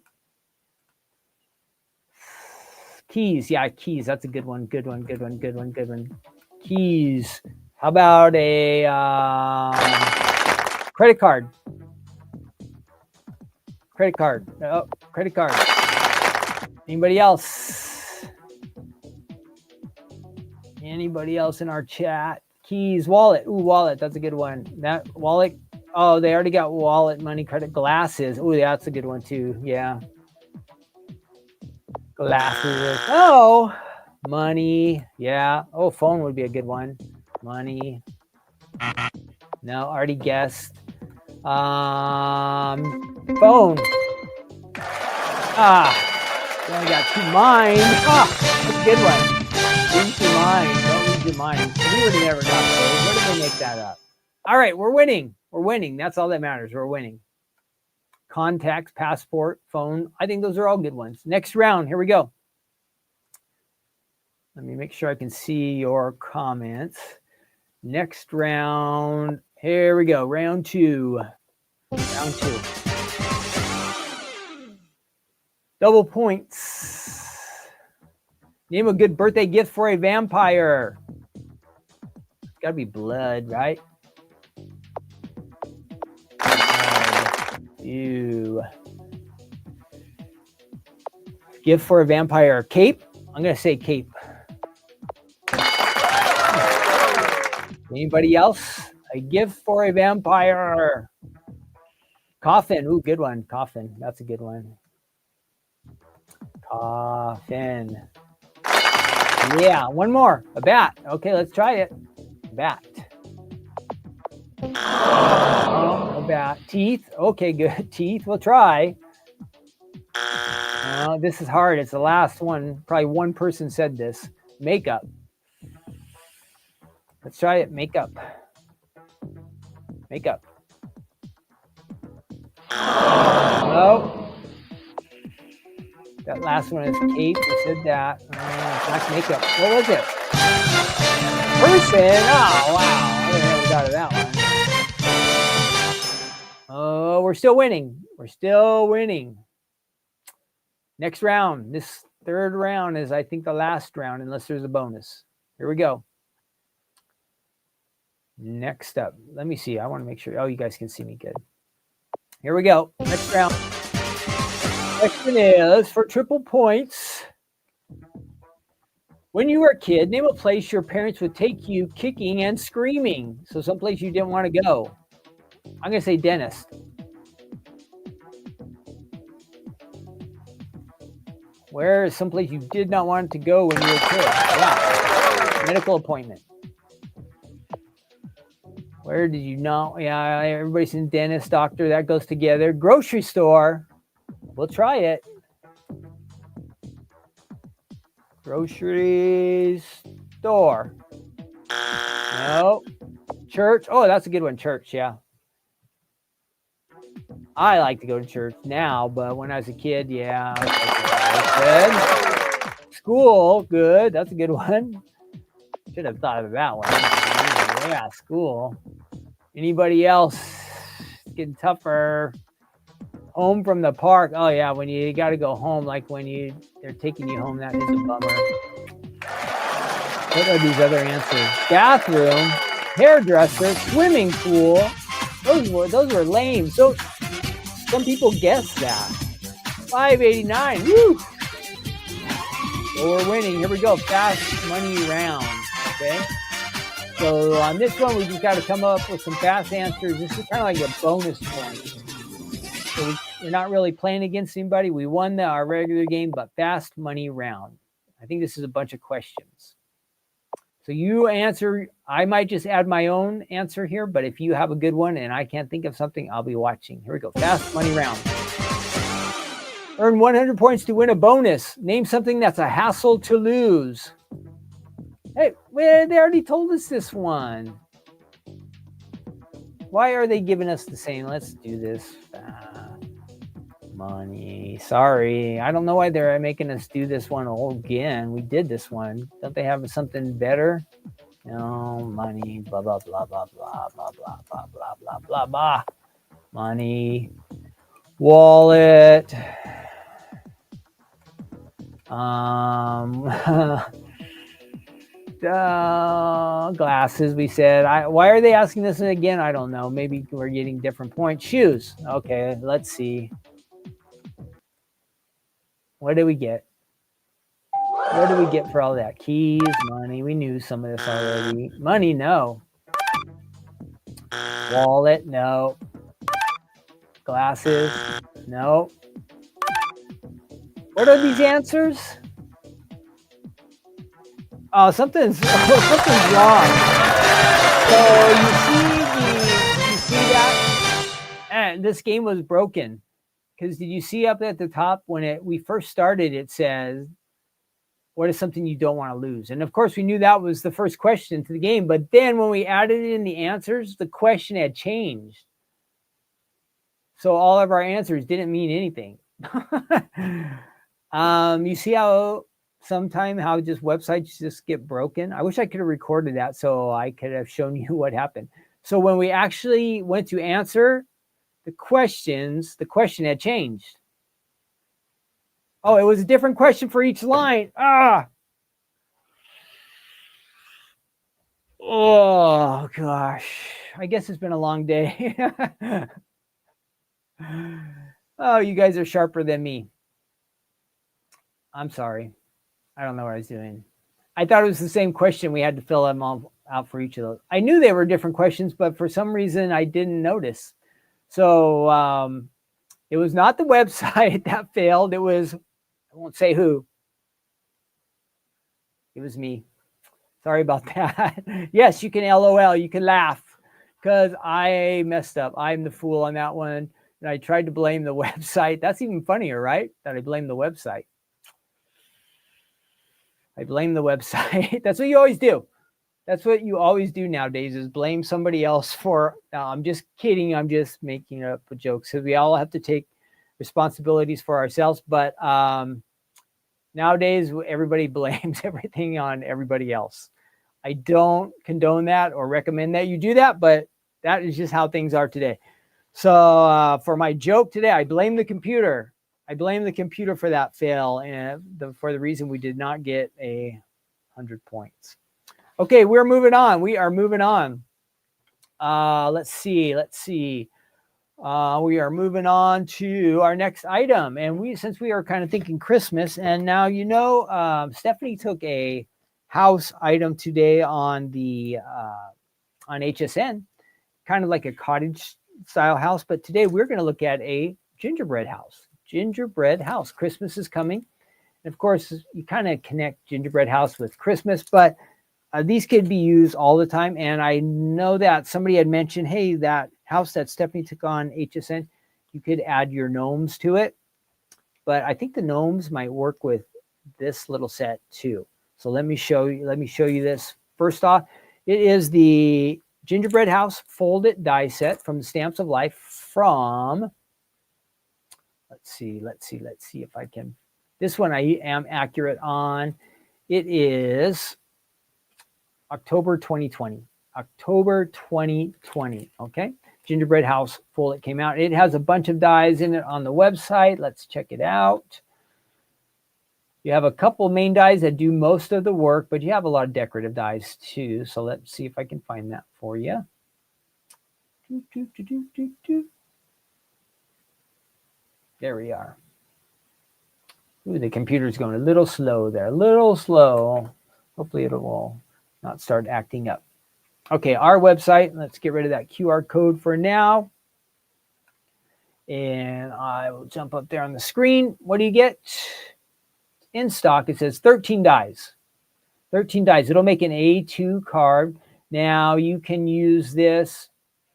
Keys. Yeah, keys. That's a good one. Good one. Keys. How about a credit card? Credit card. Oh, credit card. Anybody else? Anybody else in our chat? Keys. Wallet. Ooh, wallet. That's a good one. That wallet. Oh, they already got wallet, money, credit, glasses. Ooh, that's a good one too. Yeah. Glasses. Oh, money. Yeah. Oh, phone would be a good one. Money. No, already guessed. Phone. You only got two mind. That's a good one. Lose your mind. Don't lose your mind. We would have never got those. Where did they make that up? All right, we're winning. That's all that matters. We're winning. Contacts, passport, phone. I think those are all good ones. Next round. Here we go. Let me make sure I can see your comments. Next round. Here we go. Round two. Double points. Name a good birthday gift for a vampire. It's got to be blood, right? Ew. Gift for a vampire. Cape? I'm going to say cape. Anybody else? A gift for a vampire. Coffin. Ooh, good one. Coffin. That's a good one. Coffin. Yeah, one more. A bat. Okay, let's try it. Bat. Oh, a bat. Teeth. Okay, good. Teeth. We'll try. Oh, this is hard. It's the last one. Probably one person said this. Makeup. Let's try it. Makeup. Makeup. No. That last one is cape. We said that. Black makeup. What was it? Person. Oh, wow. I didn't know we got to that one. Oh, we're still winning. Next round. This third round is, I think, the last round, unless there's a bonus. Here we go. Next up. Let me see. I want to make sure. Oh, you guys can see me good. Here we go. Next round. Question is for triple points. When you were a kid, name a place your parents would take you kicking and screaming. So someplace you didn't want to go. I'm going to say dentist. Where is someplace you did not want to go when you were a kid? Yeah. Medical appointment. Where did you know? Yeah, everybody's in dentist, doctor. That goes together. Grocery store. We'll try it. Grocery store. No. Church. Oh, that's a good one. Church, yeah. I like to go to church now, but when I was a kid, yeah. Good. School, good. That's a good one. Should have thought of that one. Yeah, school. Anybody else? It's getting tougher. Home from the park. Oh yeah, when you got to go home, like when they're taking you home, that is a bummer. What are these other answers? Bathroom, hairdresser, swimming pool. Those were lame. So some people guessed that. 589. Woo! So we're winning. Here we go. Fast money round. Okay. So on this one, we just got to come up with some fast answers. This is kind of like a bonus point. So we're not really playing against anybody. We won our regular game, but fast money round. I think this is a bunch of questions. So you answer. I might just add my own answer here, but if you have a good one and I can't think of something, I'll be watching. Here we go. Fast money round. Earn 100 points to win a bonus. Name something that's a hassle to lose. Hey, well, they already told us this one. Why are they giving us the same? Let's do this. Money. Sorry. I don't know why they're making us do this one again. We did this one. Don't they have something better? No, money. Blah, blah, blah, blah, blah, blah, blah, blah, blah, blah, blah, blah. Money. Wallet. Glasses, we said. Why are they asking this again? I don't know. Maybe we're getting different points. Shoes. Okay, let's see. What did we get? What did we get for all that? Keys, money. We knew some of this already. Money, no. Wallet, no. Glasses, no. What are these answers? Oh, something's wrong. So you see that? And this game was broken. Because did you see up at the top when we first started, it says, what is something you don't want to lose? And of course, we knew that was the first question to the game. But then when we added in the answers, the question had changed. So all of our answers didn't mean anything. You see how just websites just get broken? I wish I could have recorded that so I could have shown you what happened. So when we actually went to answer the question had changed. Oh, it was a different question for each line. Oh, gosh. I guess it's been a long day. Oh, you guys are sharper than me. I'm sorry. I don't know what I was doing. I thought it was the same question. We had to fill them all out for each of those. I knew they were different questions, but for some reason I didn't notice. So it was not the website that failed. It was, I won't say who. It was me. Sorry about that. Yes, you can LOL. You can laugh because I messed up. I'm the fool on that one. And I tried to blame the website. That's even funnier, right? That I blame the website. I blame the website. That's what you always do. That's what you always do nowadays is blame somebody else for, no, I'm just kidding. I'm just making up jokes. So we all have to take responsibilities for ourselves. But nowadays, everybody blames everything on everybody else. I don't condone that or recommend that you do that, but that is just how things are today. So for my joke today, I blame the computer. I blame the computer for that fail and for the reason we did not get 100 points. Okay, we're moving on. We are moving on. Let's see. We are moving on to our next item, and since we are kind of thinking Christmas, and now Stephanie took a house item today on the on HSN, kind of like a cottage style house, but today we're going to look at a gingerbread house. Gingerbread house. Christmas is coming, and of course, you kind of connect gingerbread house with Christmas, but these could be used all the time. And I know that somebody had mentioned, hey, that house that Stephanie took on HSN, you could add your gnomes to it. But I think the gnomes might work with this little set too. So let me show you this. First off, it is the Gingerbread House Fold-It die set from the Stamps of Life from, let's see if I can, this one I am accurate on. It is October 2020. October 2020, okay? Gingerbread House Full, it came out. It has a bunch of dies in it on the website. Let's check it out. You have a couple main dies that do most of the work, but you have a lot of decorative dies too. So let's see if I can find that for you. There we are. Ooh, the computer's going a little slow there, a little slow. Hopefully it will not start acting up. Okay, our website, let's get rid of that QR code for now. And I will jump up there on the screen. What do you get? In stock, it says 13 dies. 13 dies. It'll make an A2 card. Now you can use this.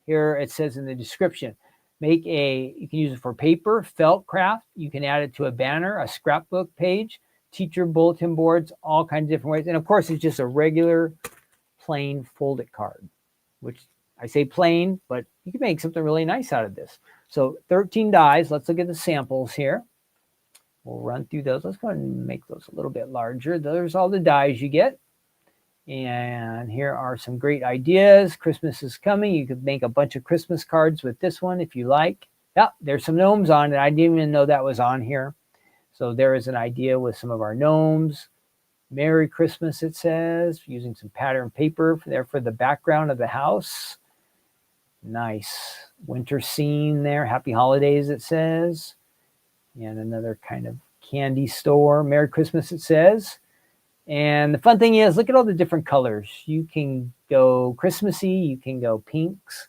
Here it says in the description. You can use it for paper, felt craft. You can add it to a banner, a scrapbook page, teacher bulletin boards, all kinds of different ways. And of course, it's just a regular plain folded card, which I say plain, but you can make something really nice out of this. So 13 dies. Let's look at the samples here. We'll run through those. Let's go ahead and make those a little bit larger. There's all the dies you get. And here are some great ideas. Christmas is coming. You could make a bunch of Christmas cards with this one if you like. Yeah, there's some gnomes on it. I didn't even know that was on here. So there is an idea with some of our gnomes. Merry Christmas, it says, using some pattern paper for the background of the house. Nice winter scene there. Happy holidays, it says. And another kind of candy store. Merry Christmas, it says. And the fun thing is, look at all the different colors. You can go Christmassy. You can go pinks.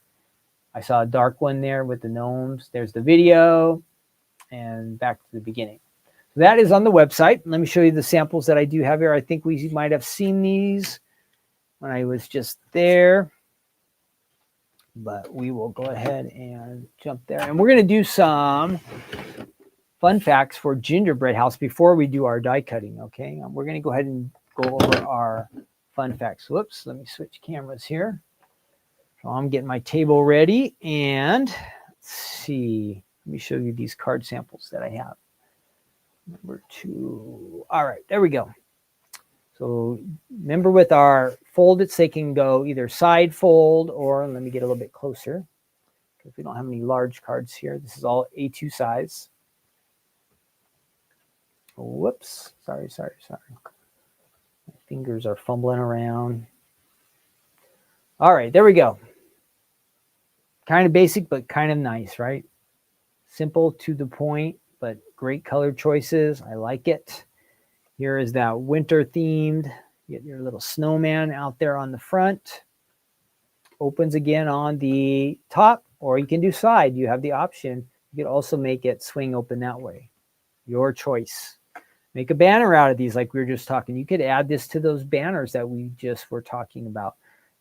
I saw a dark one there with the gnomes. There's the video. And back to the beginning. So that is on the website. Let me show you the samples that I do have here. I think we might have seen these when I was just there. But we will go ahead and jump there. And we're going to do some fun facts for Gingerbread House before we do our die cutting, okay? We're going to go ahead and go over our fun facts. Whoops, let me switch cameras here. So I'm getting my table ready, and let's see. Let me show you these card samples that I have. Number 2. All right, there we go. So remember with our fold-its, they can go either side fold or, let me get a little bit closer because we don't have any large cards here. This is all A2 size. Whoops. Sorry. My fingers are fumbling around. All right, there we go. Kind of basic, but kind of nice, right? Simple, to the point, but great color choices. I like it. Here is that winter themed. You get your little snowman out there on the front. Opens again on the top, or you can do side. You have the option. You could also make it swing open that way. Your choice. Make a banner out of these like we were just talking. You could add this to those banners that we just were talking about.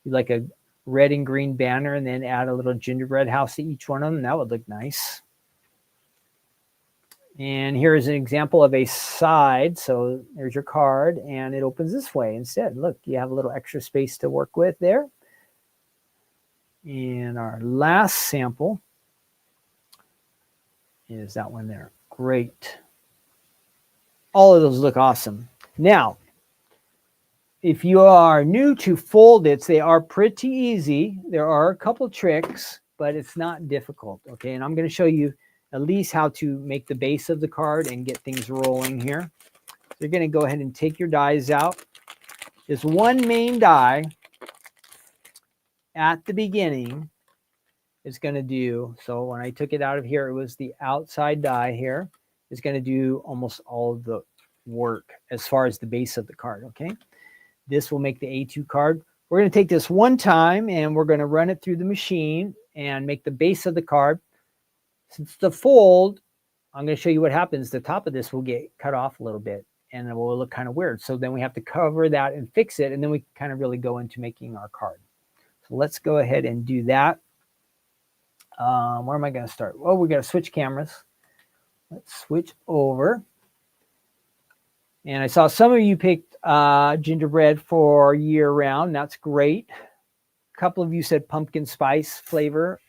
Like a red and green banner and then add a little gingerbread house to each one of them. That would look nice. And here is an example of a side. So there's your card and it opens this way instead. Look, you have a little extra space to work with there. And our last sample is that one there. Great. All of those look awesome. Now, if you are new to fold-its, they are pretty easy. There are a couple tricks, but it's not difficult. Okay, and I'm going to show you at least how to make the base of the card and get things rolling here. You're going to go ahead and take your dies out. There's one main die at the beginning, is going to do, so when I took it out of here, it was the outside die here, is going to do almost all of the work as far as the base of the card, okay? This will make the A2 card. We're going to take this one time and we're going to run it through the machine and make the base of the card. Since the fold, I'm going to show you what happens. The top of this will get cut off a little bit and it will look kind of weird. So then we have to cover that and fix it, and then we kind of really go into making our card. So let's go ahead and do that. Where am I going to start? Well, we're going to switch cameras. Let's switch over. And I saw some of you picked gingerbread for year round. That's great. A couple of you said pumpkin spice flavor.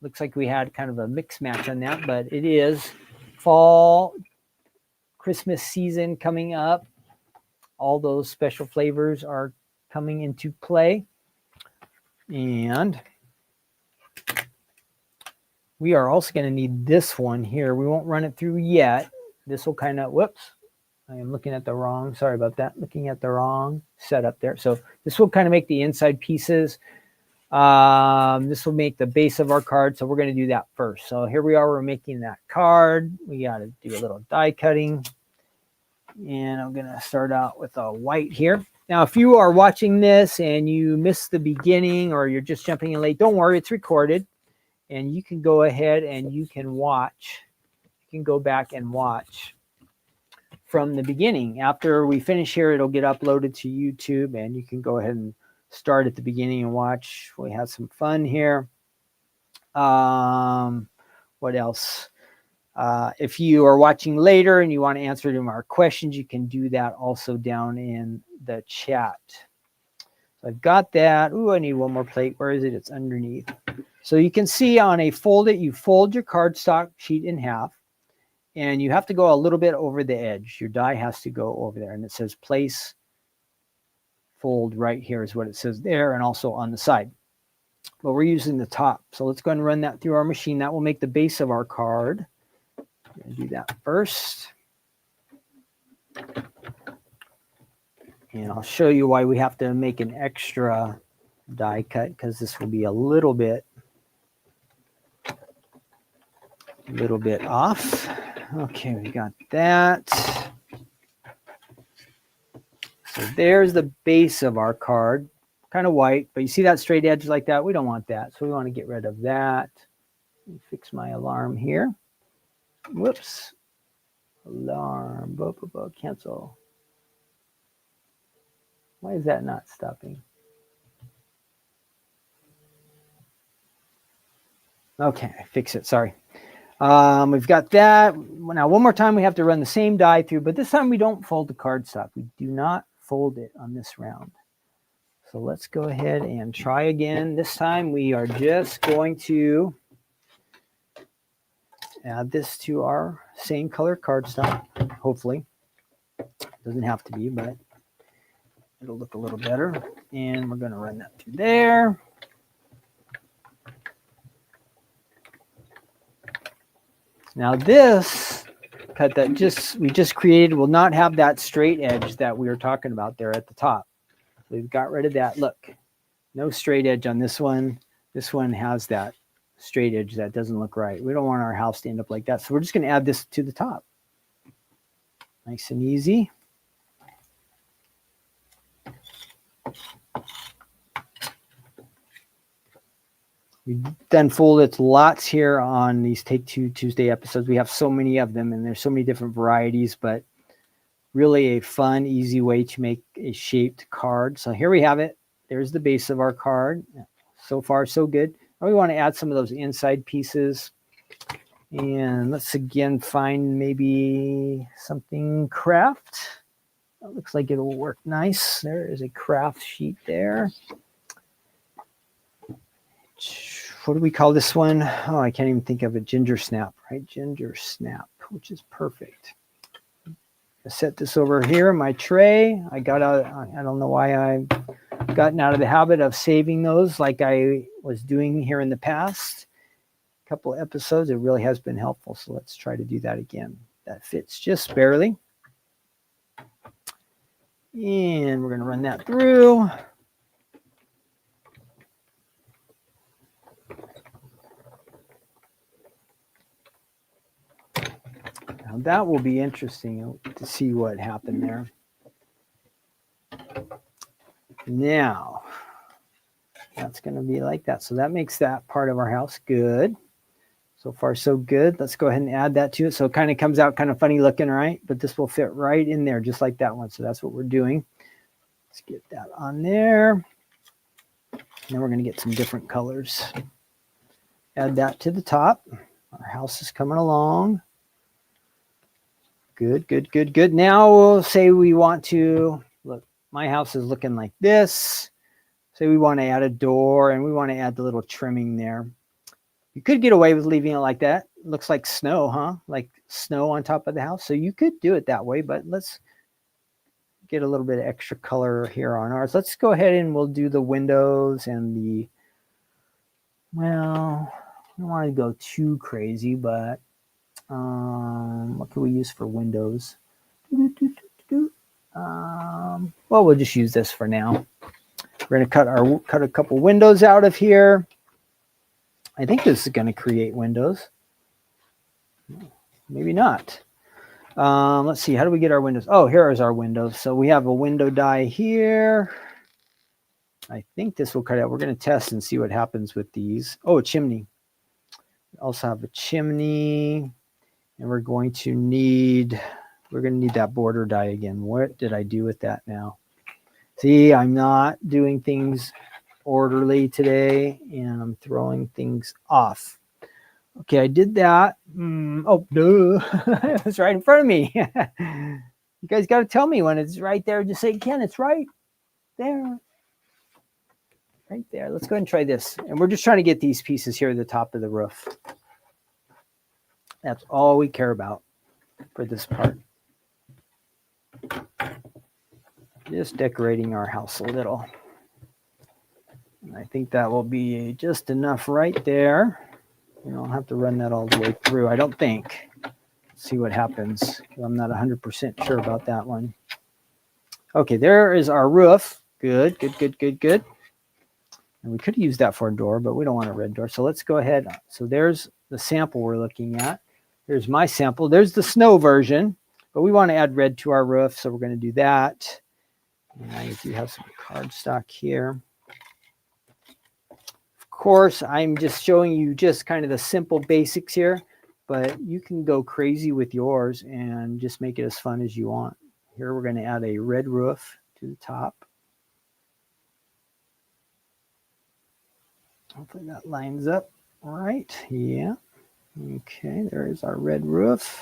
Looks like we had kind of a mix match on that, but it is fall, Christmas season coming up. All those special flavors are coming into play. And we are also going to need this one here. We won't run it through yet. This will kind of, whoops, I am looking at the wrong, sorry about that, looking at the wrong setup there. So this will kind of make the inside pieces. This will make the base of our card. So we're going to do that first. So here we are, we're making that card. We got to do a little die cutting. And I'm going to start out with a white here. Now, if you are watching this and you missed the beginning or you're just jumping in late, don't worry, it's recorded. And you can go ahead and you can watch. You can go back and watch from the beginning. After we finish here, it'll get uploaded to YouTube, and you can go ahead and start at the beginning and watch. We had some fun here. What else? If you are watching later and you want to answer to our questions, you can do that also down in the chat. So I've got that. Ooh, I need one more plate. Where is it? It's underneath. So you can see on a fold-it, you fold your cardstock sheet in half, and you have to go a little bit over the edge. Your die has to go over there, and it says place fold right here is what it says there, and also on the side. But we're using the top. So let's go ahead and run that through our machine. That will make the base of our card. I'm going to do that first. And I'll show you why we have to make an extra die cut, because this will be a little bit off. Okay, we got that. So there's the base of our card, kind of white, but you see that straight edge like that? We don't want that, so we want to get rid of that. Let me fix my alarm here. Whoops. Alarm, cancel. Why is that not stopping? Okay, fix it, sorry. We've got that. Now, one more time, we have to run the same die through, but this time we don't fold the cardstock. We do not fold it on this round. So let's go ahead and try again. This time we are just going to add this to our same color cardstock, hopefully. Doesn't have to be, but it'll look a little better. And we're going to run that through there. Now this cut that we just created will not have that straight edge that we were talking about there at the top. We've got rid of that. Look, no straight edge on this one. This one has that straight edge that doesn't look right. We don't want our house to end up like that. So we're just going to add this to the top. Nice and easy. We've done fold-its lots here on these Take Two Tuesday episodes. We have so many of them, and there's so many different varieties, but really a fun, easy way to make a shaped card. So here we have it. There's the base of our card. So far, so good. Now we want to add some of those inside pieces. And let's again find maybe something craft. That looks like it'll work nice. There is a craft sheet there. What do we call this one? Oh, I can't even think of it. Ginger snap, right? Ginger snap, which is perfect. I set this over here in my tray. I don't know why I've gotten out of the habit of saving those like I was doing here in the past couple of episodes. It really has been helpful. So let's try to do that again. That fits just barely. And we're going to run that through. Now that will be interesting to see what happened there. Now, that's going to be like that. So that makes that part of our house good. So far, so good. Let's go ahead and add that to it. So it kind of comes out kind of funny looking, right? But this will fit right in there, just like that one. So that's what we're doing. Let's get that on there. Then we're going to get some different colors. Add that to the top. Our house is coming along. Good, good, good, good. Now we'll say we want to, look, my house is looking like this. Say we want to add a door and we want to add the little trimming there. You could get away with leaving it like that. It looks like snow, huh? Like snow on top of the house. So you could do it that way, but let's get a little bit of extra color here on ours. Let's go ahead and we'll do the windows and the, well, I don't want to go too crazy, but what can we use for windows? Well, we'll just use this for now. We're going to cut a couple windows out of here. I think this is going to create windows. Maybe not. Let's see. How do we get our windows? Oh, here is our windows. So we have a window die here. I think this will cut out. We're going to test and see what happens with these. Oh, a chimney. We also have a chimney. And we're going to need that border die again. What did I do with that now? See, I'm not doing things orderly today, and I'm throwing things off. Okay, I did that. Oh, duh. It's right in front of me. You guys got to tell me when it's right there. Just say, Ken, it's right there. Right there. Let's go ahead and try this. And we're just trying to get these pieces here at the top of the roof. That's all we care about for this part. Just decorating our house a little. And I think that will be just enough right there. You don't have to run that all the way through, I don't think. Let's see what happens. I'm not 100% sure about that one. Okay, there is our roof. Good, good, good, good, good. And we could use that for a door, but we don't want a red door. So let's go ahead. So there's the sample we're looking at. Here's my sample. There's the snow version, but we want to add red to our roof, so we're going to do that. And I do have some cardstock here. Of course, I'm just showing you just kind of the simple basics here, but you can go crazy with yours and just make it as fun as you want. Here we're going to add a red roof to the top. Hopefully that lines up. All right, yeah. Okay, there's our red roof.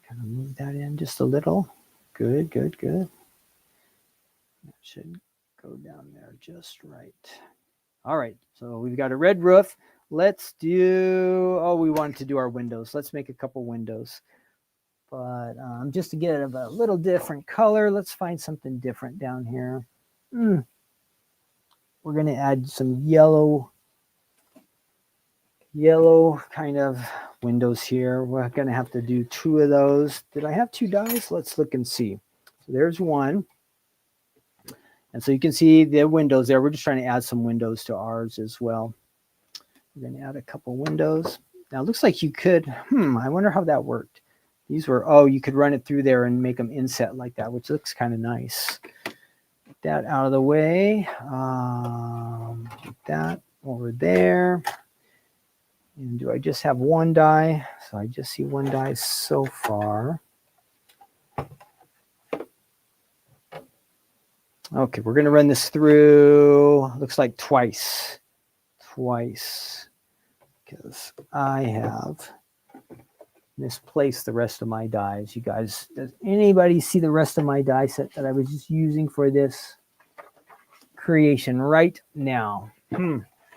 Kind of move that in just a little. Good, good, good. That should go down there just right. All right, so we've got a red roof. Let's do, oh, we wanted to do our windows. Let's make a couple windows. But just to get a little different color, let's find something different down here. We're going to add some yellow kind of windows here. We're going to have to do 2 of those. Did I have 2 dies? Let's look and see. So there's one. And so you can see the windows there. We're just trying to add some windows to ours as well. We're going to add a couple windows. Now it looks like you could, I wonder how that worked. These were, oh, you could run it through there and make them inset like that, which looks kind of nice. Get that out of the way. Get that over there. And do I just have 1 die? So I just see 1 die so far. Okay, we're going to run this through, looks like twice, because I have misplaced the rest of my dies. You guys, does anybody see the rest of my die set that I was just using for this creation right now?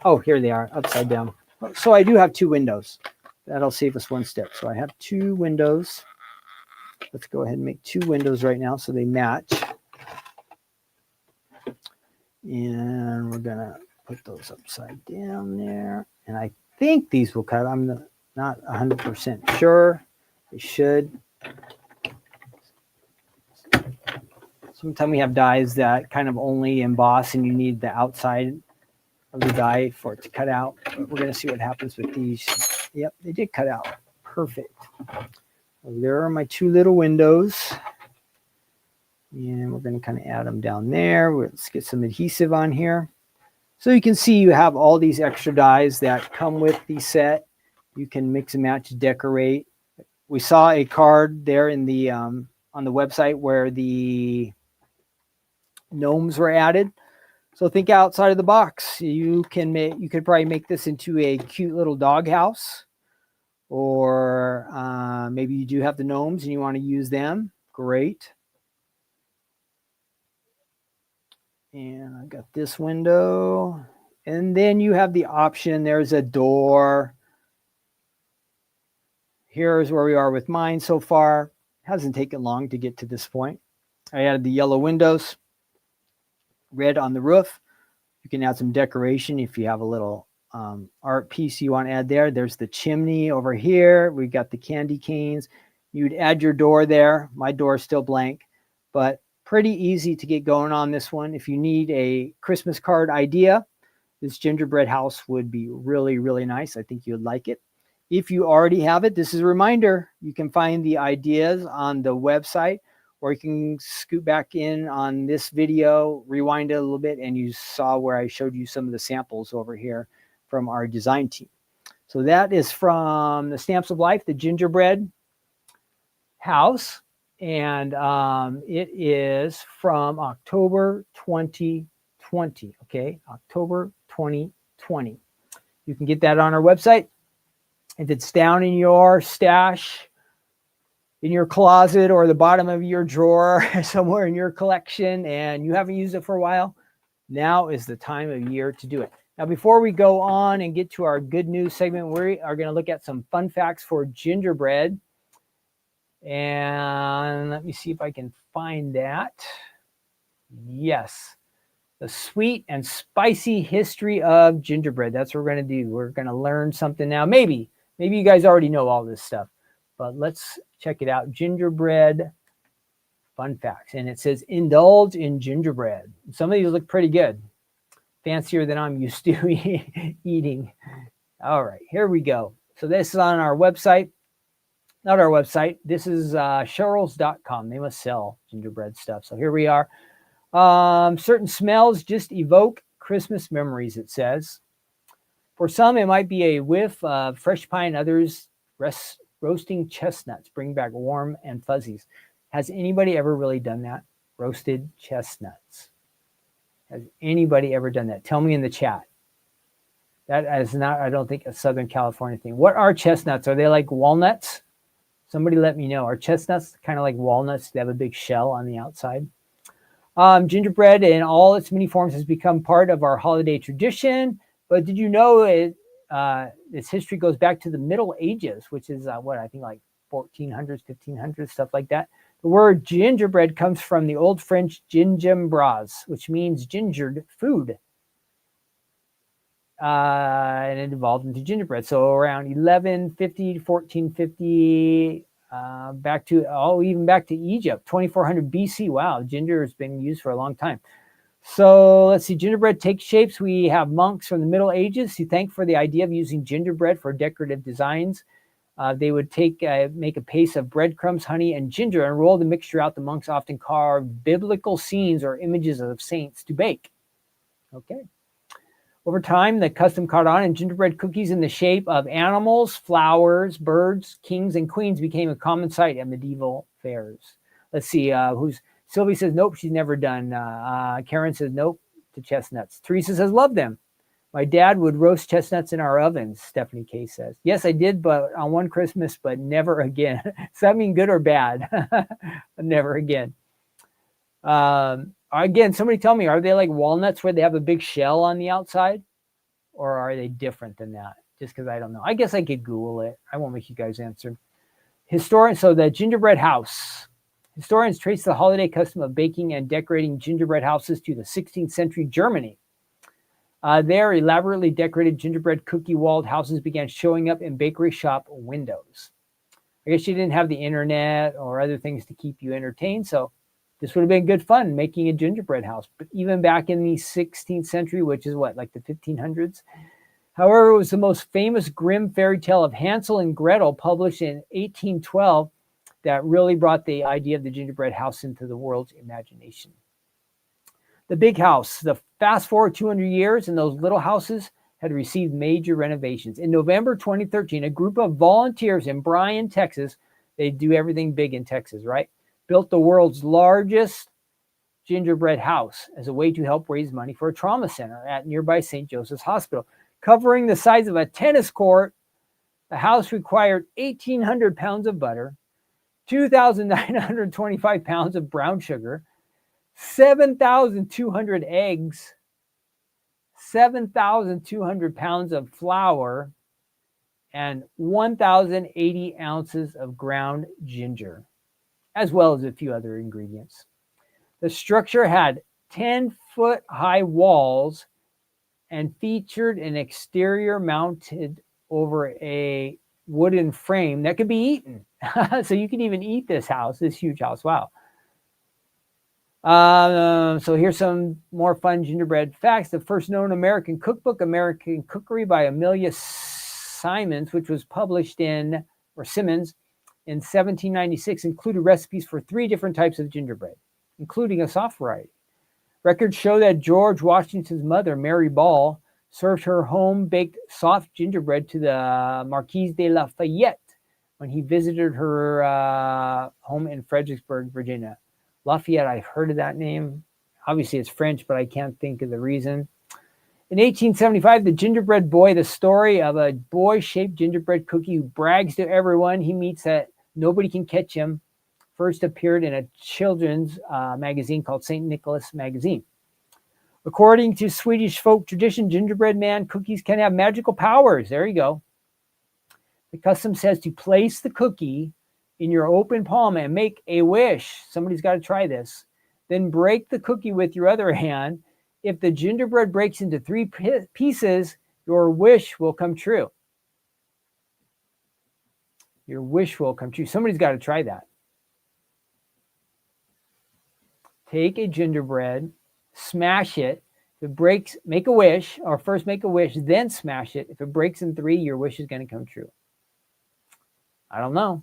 Oh, here they are, upside down. So I do have 2 windows. That'll save us 1 step. So I have 2 windows. Let's go ahead and make 2 windows right now so they match. And we're going to put those upside down there. And I think these will cut. I'm not 100% sure. They should. Sometimes we have dies that kind of only emboss and you need the outside of the die for it to cut out. But we're going to see what happens with these. Yep, they did cut out. Perfect. There are my two little windows. And we're going to kind of add them down there. Let's get some adhesive on here. So you can see you have all these extra dies that come with the set. You can mix and match, decorate. We saw a card there in the on the website where the gnomes were added. So think outside of the box. You could probably make this into a cute little dog house, or maybe you do have the gnomes and you want to use them. Great. And I've got this window. And then you have the option. There's a door. Here's where we are with mine so far. Hasn't taken long to get to this point. I added the yellow windows, red on the roof. You can add some decoration if you have a little art piece you want to add there. There's the chimney over here. We've got the candy canes. You'd add your door there. My door is still blank, but pretty easy to get going on this one. If you need a Christmas card idea, this gingerbread house would be really, really nice. I think you'd like it. If you already have it, this is a reminder. You can find the ideas on the website, or you can scoot back in on this video, rewind it a little bit, and you saw where I showed you some of the samples over here from our design team. So that is from the Stamps of Life, the Gingerbread House. And it is from October 2020, okay? October 2020. You can get that on our website. If it's down in your stash, in your closet, or the bottom of your drawer, somewhere in your collection, and you haven't used it for a while, now is the time of year to do it. Now, before we go on and get to our good news segment, we are going to look at some fun facts for gingerbread. And let me see if I can find that. Yes. The sweet and spicy history of gingerbread. That's what we're going to do. We're going to learn something now. Maybe you guys already know all this stuff, but let's check it out. Gingerbread fun facts. And it says, indulge in gingerbread. Some of these look pretty good. Fancier than I'm used to eating. All right, here we go. So this is on our website. Not our website. This is Cheryl's.com. They must sell gingerbread stuff. So here we are. Certain smells just evoke Christmas memories, it says. For some, it might be a whiff of fresh pine. Others, roasting chestnuts bring back warm and fuzzies. Has anybody ever really done that? Roasted chestnuts. Has anybody ever done that? Tell me in the chat. That is not, I don't think, a Southern California thing. What are chestnuts? Are they like walnuts? Somebody let me know. Are chestnuts kind of like walnuts? They have a big shell on the outside. Gingerbread in all its many forms has become part of our holiday tradition. But did you know its history goes back to the Middle Ages, which is I think like 1400s, 1500s, stuff like that. The word gingerbread comes from the Old French gingembre, which means gingered food. And it evolved into gingerbread. So around 1150 to 1450, even back to Egypt, 2400 BC. Wow, ginger has been used for a long time. So let's see, gingerbread takes shapes. We have monks from the Middle Ages who thanked for the idea of using gingerbread for decorative designs. They would make a paste of breadcrumbs, honey, and ginger and roll the mixture out. The monks often carved biblical scenes or images of saints to bake. Okay. Over time, the custom caught on, and gingerbread cookies in the shape of animals, flowers, birds, kings, and queens became a common sight at medieval fairs. Let's see, Sylvie says, nope, she's never done. Karen says, nope, to chestnuts. Teresa says, love them. My dad would roast chestnuts in our ovens, Stephanie K says. Yes, I did, but on one Christmas, but never again. Does that mean good or bad? Never again. Again, somebody tell me, are they like walnuts where they have a big shell on the outside? Or are they different than that? Just because I don't know. I guess I could Google it. I won't make you guys answer. So the gingerbread house. Historians trace the holiday custom of baking and decorating gingerbread houses to the 16th century Germany. There, elaborately decorated gingerbread cookie-walled houses began showing up in bakery shop windows. I guess you didn't have the internet or other things to keep you entertained, so this would have been good fun, making a gingerbread house. But even back in the 16th century, which is what, like the 1500s, However, it was the most famous grim fairy tale of Hansel and Gretel, published in 1812, that really brought the idea of the gingerbread house into the world's imagination. The big house, the fast forward 200 years, and those little houses had received major renovations. In November 2013, a group of volunteers in Bryan, Texas, they do everything big in Texas, right? Built the world's largest gingerbread house as a way to help raise money for a trauma center at nearby St. Joseph's Hospital. Covering the size of a tennis court, the house required 1,800 pounds of butter, 2,925 pounds of brown sugar, 7,200 eggs, 7,200 pounds of flour, and 1,080 ounces of ground ginger, as well as a few other ingredients. The structure had 10-foot high walls and featured an exterior mounted over a wooden frame that could be eaten. So you can even eat this house, this huge house. Wow. So here's some more fun gingerbread facts. The first known American cookbook, American Cookery by Amelia Simmons, which was published in 1796, included recipes for 3 different types of gingerbread, including a soft variety. Records show that George Washington's mother, Mary Ball, served her home-baked soft gingerbread to the Marquise de Lafayette when he visited her home in Fredericksburg, Virginia. Lafayette, I've heard of that name. Obviously, it's French, but I can't think of the reason. In 1875, The Gingerbread Boy, the story of a boy-shaped gingerbread cookie who brags to everyone he meets that nobody can catch him, first appeared in a children's magazine called St. Nicholas Magazine. According to Swedish folk tradition, gingerbread man cookies can have magical powers. There you go. The custom says to place the cookie in your open palm and make a wish. Somebody's got to try this. Then break the cookie with your other hand. If the gingerbread breaks into 3 pieces, your wish will come true. Your wish will come true. Somebody's got to try that. Take a gingerbread, smash it. If it breaks, make a wish, or first make a wish, then smash it. If it breaks in 3, your wish is going to come true. I don't know.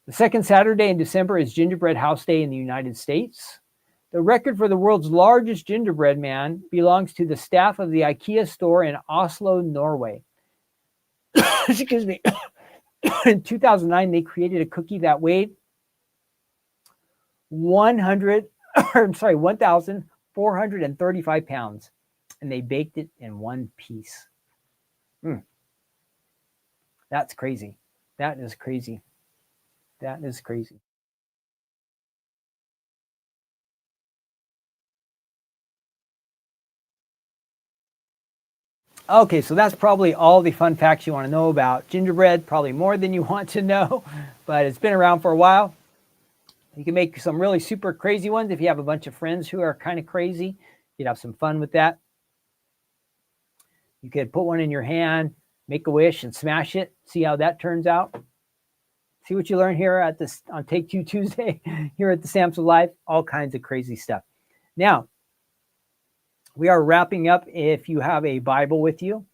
The second Saturday in December is Gingerbread House Day in the United States. The record for the world's largest gingerbread man belongs to the staff of the IKEA store in Oslo, Norway. Excuse me. In 2009, they created a cookie that weighed 1,435 pounds, and they baked it in 1 piece. That's crazy. That is crazy. That is crazy. Okay, so that's probably all the fun facts you want to know about gingerbread, probably more than you want to know, but it's been around for a while. You can make some really super crazy ones if you have a bunch of friends who are kind of crazy. You'd have some fun with that. You could put one in your hand, make a wish, and smash it. See how that turns out. See what you learn here at this on Take Two Tuesday here at the Stamps of Life. All kinds of crazy stuff. Now, we are wrapping up. If you have a Bible with you,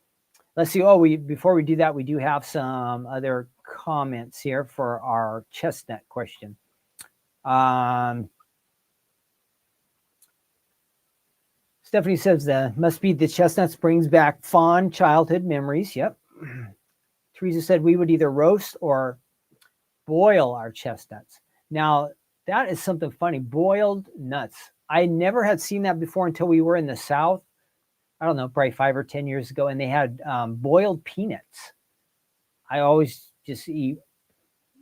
let's see. Before we do that, we do have some other comments here for our chestnut question. Stephanie says must be the chestnuts brings back fond childhood memories. Yep. Teresa said we would either roast or boil our chestnuts. Now, that is something funny. Boiled nuts. I never had seen that before until we were in the South. I don't know, probably 5 or 10 years ago, and they had boiled peanuts. I always just eat,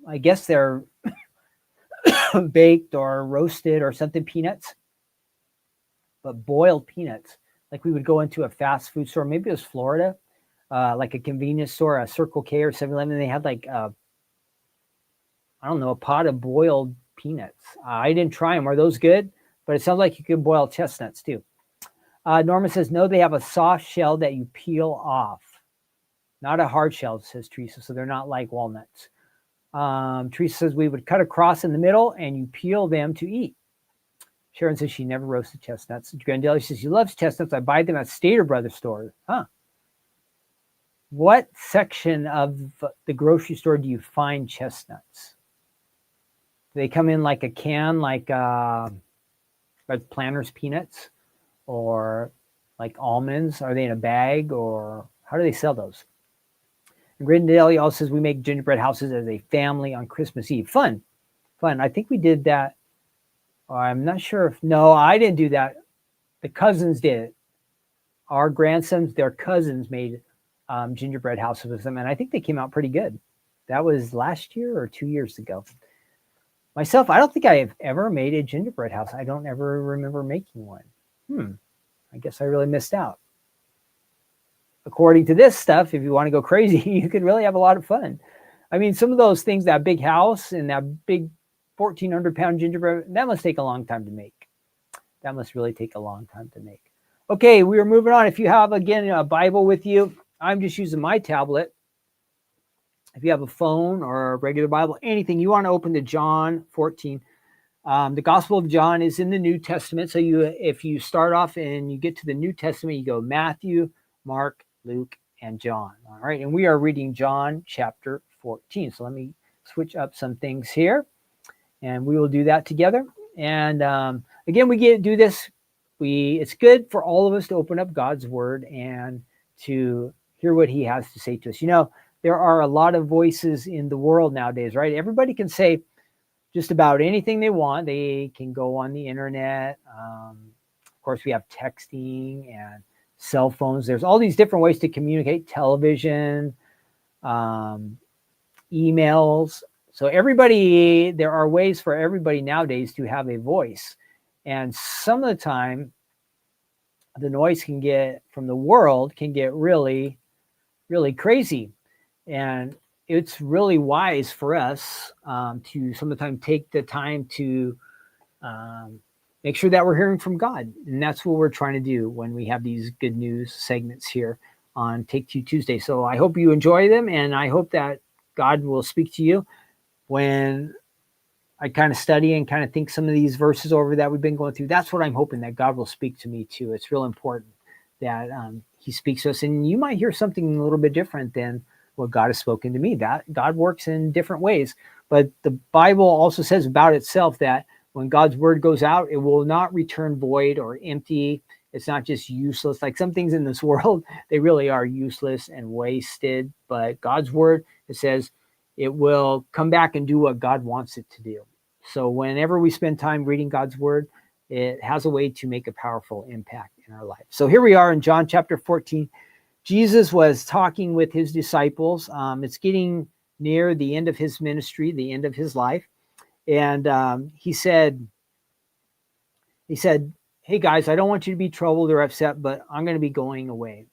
I guess they're baked or roasted or something, peanuts. But boiled peanuts, like we would go into a fast food store, maybe it was Florida, like a convenience store, a Circle K or 7-Eleven, and they had like, I don't know, a pot of boiled peanuts. I didn't try them. Are those good? But it sounds like you can boil chestnuts too. Norma says, no, they have a soft shell that you peel off. Not a hard shell, says Teresa, so they're not like walnuts. Teresa says we would cut across in the middle and you peel them to eat. Sharon says she never roasted chestnuts. Grandelli says she loves chestnuts. I buy them at Stater Brothers store. Huh. what section of the grocery store do you find chestnuts? Do they come in like a can, like Planters peanuts, or like almonds? Are they in a bag, or how do they sell those? And Grindelli also says we make gingerbread houses as a family on Christmas Eve. Fun. I think we did that. I'm not sure if, no, I didn't do that. The cousins did it. Our grandsons, their cousins made gingerbread houses with them, and I think they came out pretty good. That was last year or 2 years ago. Myself, I don't think I have ever made a gingerbread house. I don't ever remember making one. I guess I really missed out. According to this stuff, if you want to go crazy, you could really have a lot of fun. I mean, some of those things, that big house and that big 1,400-pound gingerbread, that must take a long time to make. That must really take a long time to make. Okay, we are moving on. If you have, again, a Bible with you, I'm just using my tablet. If you have a phone or a regular Bible, anything, you want to open to John 14. The Gospel of John is in the New Testament. So if you start off and you get to the New Testament, you go Matthew, Mark, Luke, and John. All right, and we are reading John chapter 14. So let me switch up some things here, and we will do that together. And again, do this. It's good for all of us to open up God's word and to hear what he has to say to us. You know, there are a lot of voices in the world nowadays, right? Everybody can say just about anything they want. They can go on the internet. Of course, we have texting and cell phones. There's all these different ways to communicate, television, emails. So there are ways for everybody nowadays to have a voice. And some of the time, the noise from the world can get really, really crazy. And it's really wise for us to sometimes take the time to make sure that we're hearing from God. And that's what we're trying to do when we have these good news segments here on Take Two Tuesday. So I hope you enjoy them, and I hope that God will speak to you when I kind of study and kind of think some of these verses over that we've been going through. That's what I'm hoping, that God will speak to me too. It's real important that he speaks to us, and you might hear something a little bit different than what God has spoken to me. That God works in different ways, but the Bible also says about itself that when God's word goes out, it will not return void or empty. It's not just useless. Like some things in this world, they really are useless and wasted, but God's word, it says it will come back and do what God wants it to do. So whenever we spend time reading God's word, it has a way to make a powerful impact in our life. So here we are in John chapter 14. Jesus was talking with his disciples. It's getting near the end of his ministry, the end of his life. And he said, hey guys, I don't want you to be troubled or upset, but I'm going to be going away.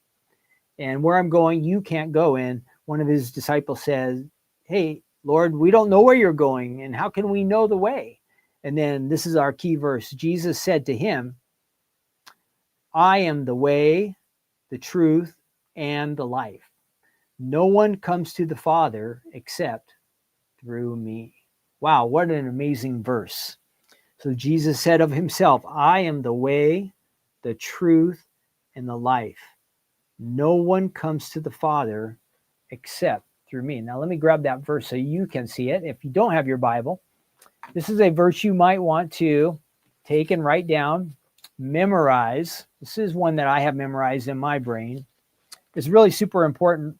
And where I'm going, you can't go. And one of his disciples says, hey, Lord, we don't know where you're going, and how can we know the way? And then this is our key verse. Jesus said to him, I am the way, the truth, and the life. No one comes to the Father except through me. Wow, what an amazing verse. So Jesus said of himself, I am the way, the truth, and the life. No one comes to the Father except through me. Now let me grab that verse so you can see it. If you don't have your Bible, this is a verse you might want to take and write down, memorize. This is one that I have memorized in my brain. It's really super important.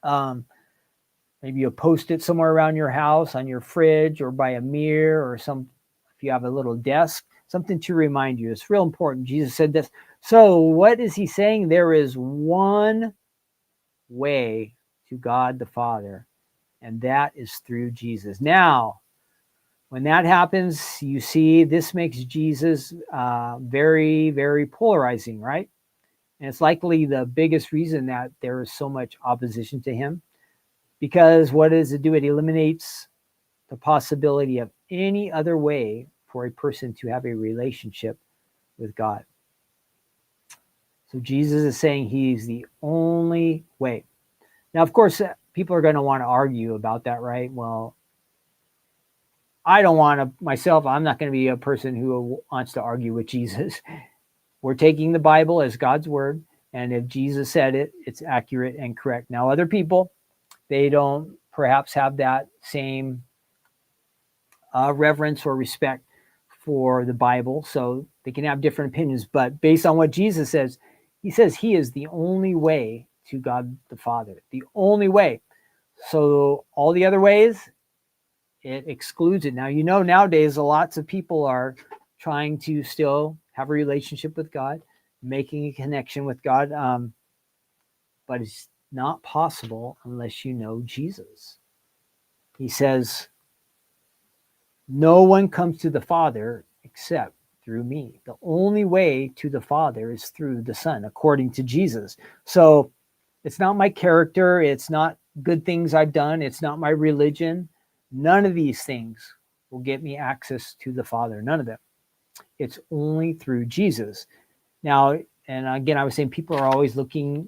Maybe you'll post it somewhere around your house, on your fridge, or by a mirror, or if you have a little desk, something to remind you. It's real important. Jesus said this. So what is he saying? There is one way to God the Father, and that is through Jesus. Now, when that happens, you see, this makes Jesus very, very polarizing, right? And it's likely the biggest reason that there is so much opposition to him. Because what does it do? It eliminates the possibility of any other way for a person to have a relationship with God. So Jesus is saying he's the only way. Now, of course, people are going to want to argue about that, right? Well, I don't want to, myself, I'm not going to be a person who wants to argue with Jesus. We're taking the Bible as God's word. And if Jesus said it, it's accurate and correct. Now, other people, they don't perhaps have that same reverence or respect for the Bible, so they can have different opinions. But based on what Jesus says, he says he is the only way to God the Father, the only way. So all the other ways, it excludes it. Now, nowadays, lots of people are trying to still have a relationship with God, making a connection with God, but it's not possible unless you know Jesus. He says, no one comes to the Father except through me. The only way to the Father is through the Son, according to Jesus. So it's not my character. It's not good things I've done. It's not my religion. None of these things will get me access to the Father. None of them. It's only through Jesus. Now, and again, I was saying people are always looking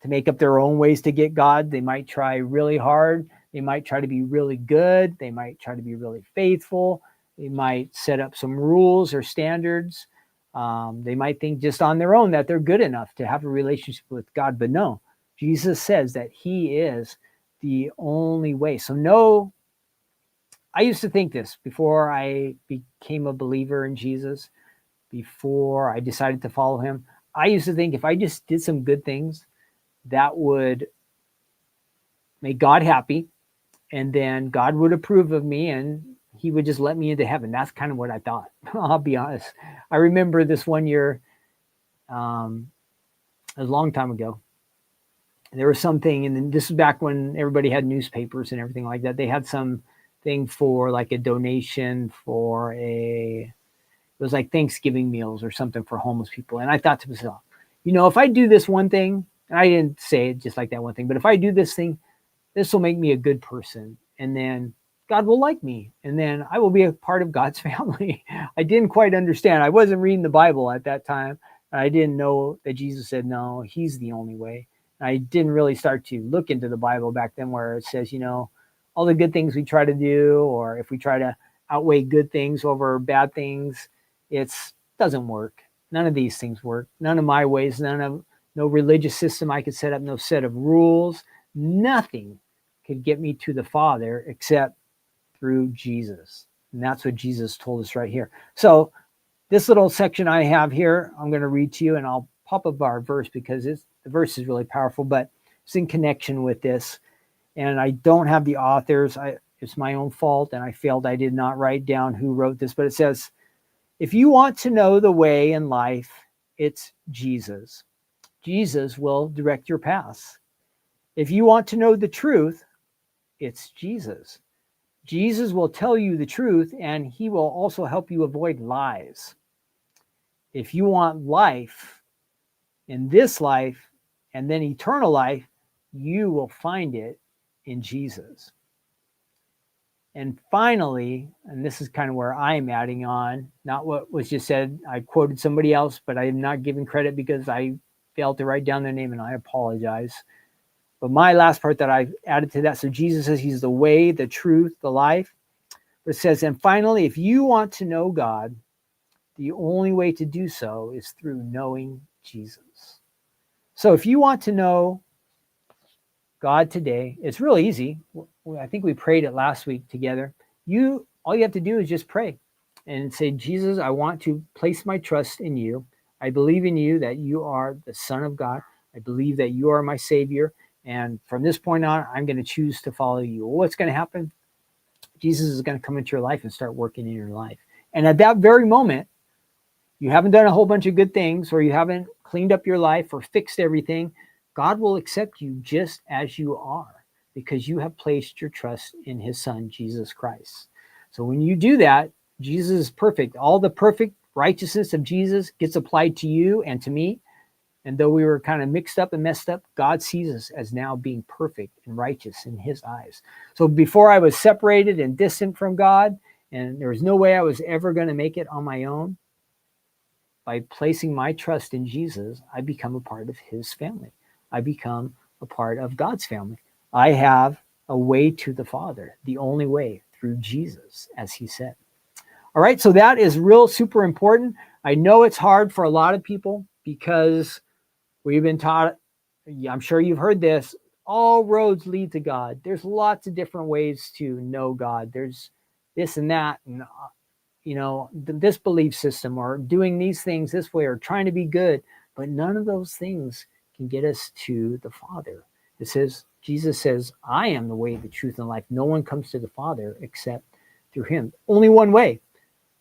to make up their own ways to get God. They might try really hard. They might try to be really good. They might try to be really faithful. They might set up some rules or standards. They might think just on their own that they're good enough to have a relationship with God. But no, Jesus says that he is the only way. So no, I used to think this before I became a believer in Jesus, before I decided to follow him. I used to think if I just did some good things, that would make God happy, and then God would approve of me and he would just let me into heaven. That's kind of what I thought. I'll be honest. I remember this one year, a long time ago, there was something, and then this is back when everybody had newspapers and everything like that. They had some thing for like a donation for it was like Thanksgiving meals or something for homeless people. And I thought to myself, if I do this one thing, and I didn't say it just like that one thing, but if I do this thing, this will make me a good person. And then God will like me. And then I will be a part of God's family. I didn't quite understand. I wasn't reading the Bible at that time. I didn't know that Jesus said, no, he's the only way. I didn't really start to look into the Bible back then where it says, all the good things we try to do, or if we try to outweigh good things over bad things, it doesn't work. None of these things work. None of my ways, no religious system I could set up, no set of rules, nothing could get me to the Father except through Jesus. And that's what Jesus told us right here. So this little section I have here, I'm going to read to you, and I'll pop up our verse because the verse is really powerful, but it's in connection with this. And I don't have the authors. It's my own fault, and I failed. I did not write down who wrote this, but it says, if you want to know the way in life, it's Jesus. Jesus will direct your paths. If you want to know the truth, it's Jesus. Jesus will tell you the truth, and he will also help you avoid lies. If you want life in this life and then eternal life, you will find it in Jesus. And finally, and this is kind of where I'm adding on, not what was just said. I quoted somebody else, but I am not giving credit because I failed to write down their name, and I apologize. But my last part that I've added to that, so Jesus says he's the way, the truth, the life. But it says, and finally, if you want to know God, the only way to do so is through knowing Jesus. So if you want to know God today, it's real easy. I think we prayed it last week together. All you have to do is just pray and say, Jesus, I want to place my trust in you. I believe in you that you are the Son of God. I believe that you are my Savior. And from this point on, I'm going to choose to follow you. Well, what's going to happen? Jesus is going to come into your life and start working in your life. And at that very moment, you haven't done a whole bunch of good things, or you haven't cleaned up your life or fixed everything. God will accept you just as you are because you have placed your trust in his Son, Jesus Christ. So when you do that, Jesus is perfect. All the perfect righteousness of Jesus gets applied to you and to me. And though we were kind of mixed up and messed up, God sees us as now being perfect and righteous in his eyes. So before I was separated and distant from God, and there was no way I was ever going to make it on my own, by placing my trust in Jesus, I become a part of his family. I become a part of God's family. I have a way to the Father, the only way, through Jesus, as he said. All right, so that is real super important. I know it's hard for a lot of people because We've been taught, I'm sure you've heard this, all roads lead to God. There's lots of different ways to know God. There's this and that, and this belief system, or doing these things this way, or trying to be good. But none of those things can get us to the Father. It says, Jesus says, I am the way, the truth, and life. No one comes to the Father except through him. Only one way.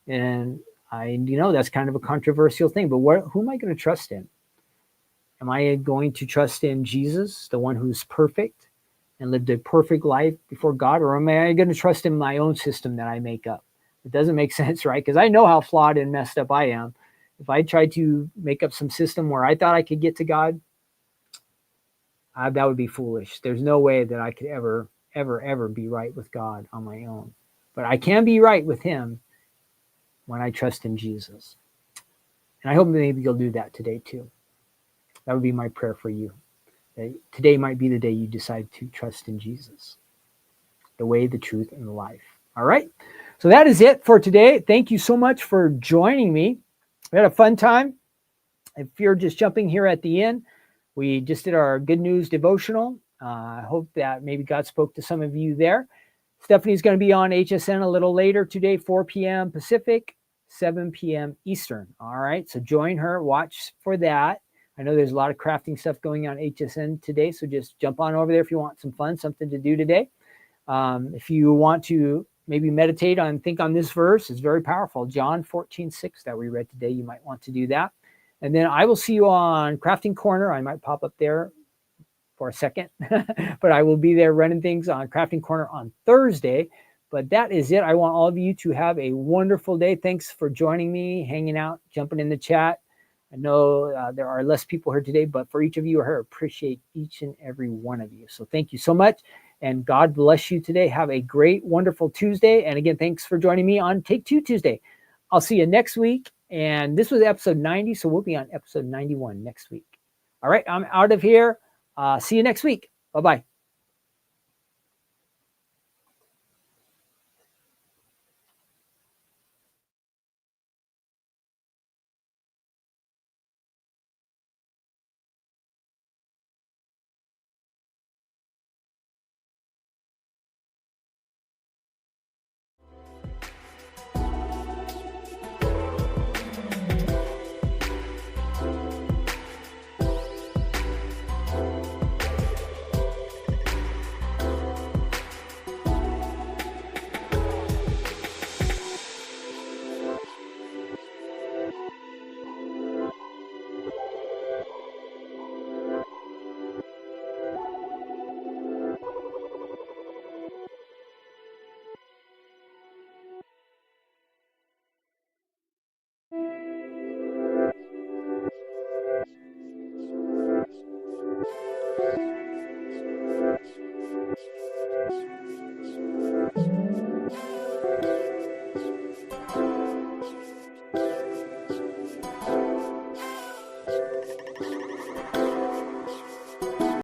And that's kind of a controversial thing, but who am I going to trust in? Am I going to trust in Jesus, the one who's perfect and lived a perfect life before God? Or am I going to trust in my own system that I make up? It doesn't make sense, right? Because I know how flawed and messed up I am. If I tried to make up some system where I thought I could get to God, that would be foolish. There's no way that I could ever be right with God on my own. But I can be right with him when I trust in Jesus. And I hope maybe you'll do that today too. That would be my prayer for you. Today might be the day you decide to trust in Jesus, the way, the truth, and the life. All right. So that is it for today. Thank you so much for joining me. We had a fun time. If you're just jumping here at the end, we just did our good news devotional. I hope that maybe God spoke to some of you there. Stephanie's going to be on HSN a little later today, 4 p.m. Pacific, 7 p.m. Eastern. All right. So join her. Watch for that. I know there's a lot of crafting stuff going on HSN today, so just jump on over there if you want some fun, something to do today. If you want to maybe meditate on, think on this verse, it's very powerful. John 14:6 that we read today, you might want to do that. And then I will see you on Crafting Corner. I might pop up there for a second, but I will be there running things on Crafting Corner on Thursday. But that is it. I want all of you to have a wonderful day. Thanks for joining me, hanging out, jumping in the chat. I know there are less people here today, but for each of you here, I appreciate each and every one of you. So thank you so much, and God bless you today. Have a great, wonderful Tuesday. And again, thanks for joining me on Take Two Tuesday. I'll see you next week. And this was episode 90, so we'll be on episode 91 next week. All right, I'm out of here. See you next week. Bye-bye.